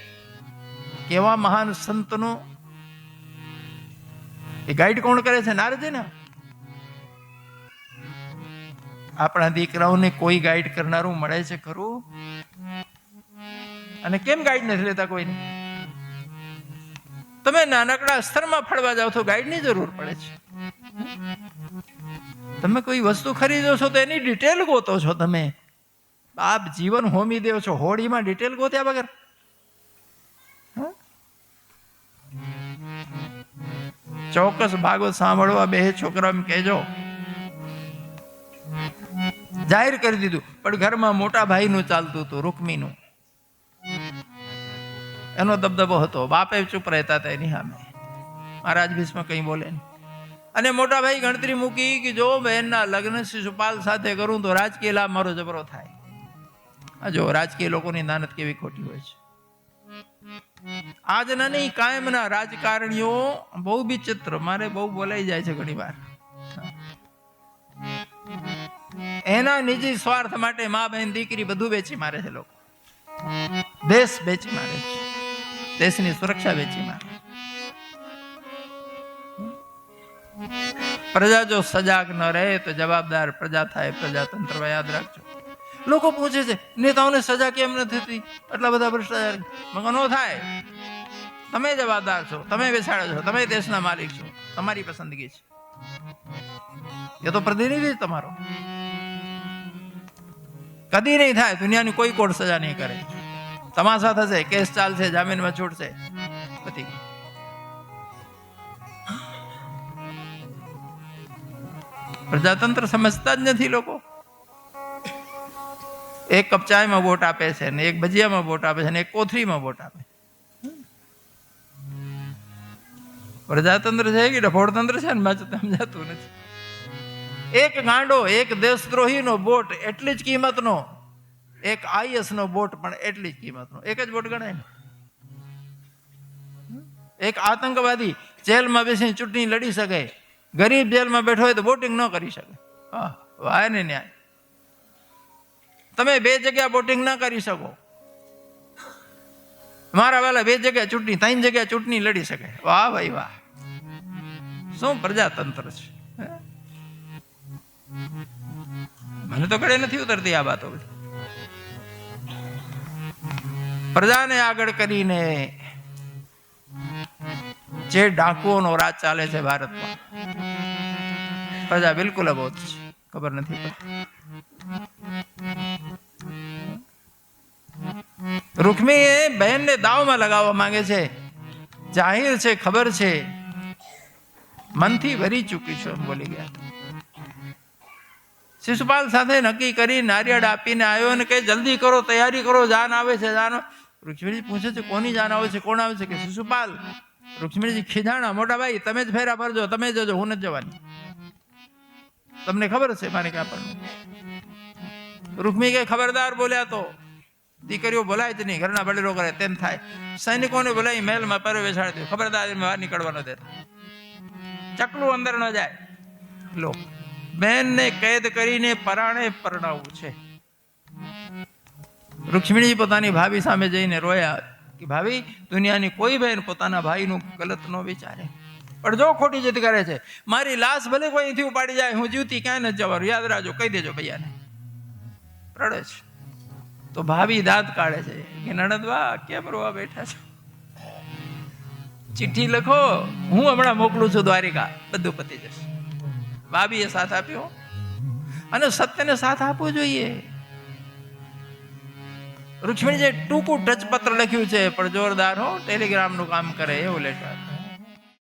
કેવા મહાન સંતનો એ ગાઈડ કોણ કરે છે? નારદજી ને. આપણા દીકરાઓને કોઈ ગાઈડ કરનારું મળે છે ખરું? અને કેમ ગાઈડ નથી લેતા કોઈને? તમે નાનકડા સ્તરમાં ફળવા જાઓ તો ગાઈડની જરૂર પડે છે. તમે કોઈ વસ્તુ ખરીદો છો તો એની ડિટેલ ગોતો છો. તમે આપ જીવન હોમી દેવ છો, હોળીમાં ડિટેલ ગોત્યા વગર. ચોક્કસ ભાગવત સાંભળવા બે છોકરા એમ કહેજો. જાહેર કરી દીધું, પણ ઘરમાં મોટા ભાઈનું ચાલતું હતું, રૂકમીનું. એનો દબદબો હતો, બાપે ચૂપ રહેતા હતા એની સામે. મહારાજ ભીષ્મ કઈ બોલે નહીં. અને મોટા ભાઈ ગણતરી મૂકી કે જો બહેનના લગ્ન શિશુપાલ સાથે કરું તો રાજકીય લાભ મારો જબરો થાય. આ જો રાજકીય લોકોની દાનત કેવી ખોટી હોય છે. આજના નહીં, કાયમના રાજકારણીઓ બહુ વિચિત્ર, મારે બહુ બોલાઈ જાય છે ઘણી વાર. એના નિજી સ્વાર્થ માટે મા બહેન દીકરી બધું વેચી મારે છે લોકો. દેશ વેચી મારે છે, દેશની સુરક્ષા વેચી મારે. પ્રજા જો સજાગ ન રહે તો જવાબદાર પ્રજા થાય. પ્રજાતંત્ર યાદ રાખજો. લોકો પૂછે છે નેતાઓને સજા કેમ નથી થતી, આટલા બધા ભ્રષ્ટાચાર? ન થાય. તમે જવાબદાર છો, તમે બેસાડો છો, તમે દેશના માલિક છો, તમારી પસંદગી છે. એ તો પ્રતિનિધિ તમારો. કદી નહીં થાય. દુનિયાની કોઈ કોર્ટ સજા નહીં કરે. તમાશા થશે, કેસ ચાલશે, જામીનમાં છૂટશે, પતી ગયું. પ્રજાતંત્ર સમજતા જ નથી લોકો. એક કપ ચાયમાં વોટ આપે છે, ને એક ભજીયામાં વોટ આપે છે, ને એક કોથળીમાં વોટ આપે. પ્રજાતંત્ર છે કે ડફોડતંત્ર છે ને સમજાતું નથી. એક ગાંડો, એક દેશદ્રોહીનો વોટ એટલી જ કિંમતનો, એક IS નો વોટ પણ એટલી જ કિંમતનો. એક જ વોટ ગણાય ને. એક આતંકવાદી જેલમાં બેસીને ચૂંટણી લડી શકે, ગરીબ જેલમાં બેઠો હોય તો વોટિંગ ન કરી શકે. વાહ ને ન્યાય. તમે 2 જગ્યા વોટિંગ ના કરી શકો. મારા વાલા 2 જગ્યા ચૂંટણી, 3 જગ્યા ચૂંટણી લડી શકે. વાહ ભાઈ વાહ, શું પ્રજાતંત્ર છે. મને તો કડે નથી ઉતરતી આ વાતો. પ્રજાને આગળ કરીને જે ડાકુઓનો રાજ ચાલે છે ભારતમાં, પ્રજા બિલકુલ અબોધ છે, ખબર નથી પડતી. રૂક્મી એ બહેનને દાવમાં લગાવવા માંગે છે. જાહેર છે, ખબર છે, મનથી ભરી ચૂકી છું એમ બોલી ગયા. શિશુપાલ સાથે નક્કી કરી નારિયેળ આપીને આવ્યો અને કે જલ્દી કરો, તૈયારી કરો, જાન આવે છે, જાન. રૂક્ષ્મણીજી પૂછે છે કોની જાન આવે છે, કોણ આવે છે? કે શિશુપાલ. રૂક્ષ્મણીજી ખીજાણા, મોટા ભાઈ તમે જ ફેરા ફરજો, તમે જ જજો, હું નથી જવાની. તમને ખબર છે મારે ક્યાં પણ. રૂક્મી કે ખબરદાર બોલ્યા તો દીકરીઓ બોલાય જ નહીં, ઘરના વડીલો કરે તેમ થાય. સૈનિકોને બોલાવી મહેલમાં પર બેસાડી દો, ખબરદાર બહાર નીકળવાનો દેતા, ચકલું અંદર ન જાય. લો, બેનને કેદ કરીને પરાણે પરણાવવું છે. રૂક્ષ્મણીજી પોતાની ભાભી સામે જઈને રોયા કે ભાભી, દુનિયાની કોઈ બહેન પોતાના ભાઈનું ગલત ન વિચારે, પણ જો ખોટી જીદ કરે છે, મારી લાશ ભલે કોઈ અહીંથી ઉપાડી જાય, હું જીવતી ક્યાંય નથી જવાનું, યાદ રાખજો, કહી દેજો ભૈયાને. રડે છે તો ભાભી દાંત કાઢે છે કે નણંદવા કેમ રોવા બેઠા છો? ચિઠ્ઠી લખો, હું હમણાં મોકલું છું દ્વારિકા, બધું પતી જશે. ભાભીએ સાથ આપ્યો અને સત્યને સાથ આપવો જોઈએ. રૂક્ષ્મણીજીએ ટૂંકું ટચપત્ર લખ્યું છે, પણ જોરદાર હો, ટેલિગ્રામનું કામ કરે એવું લેટર.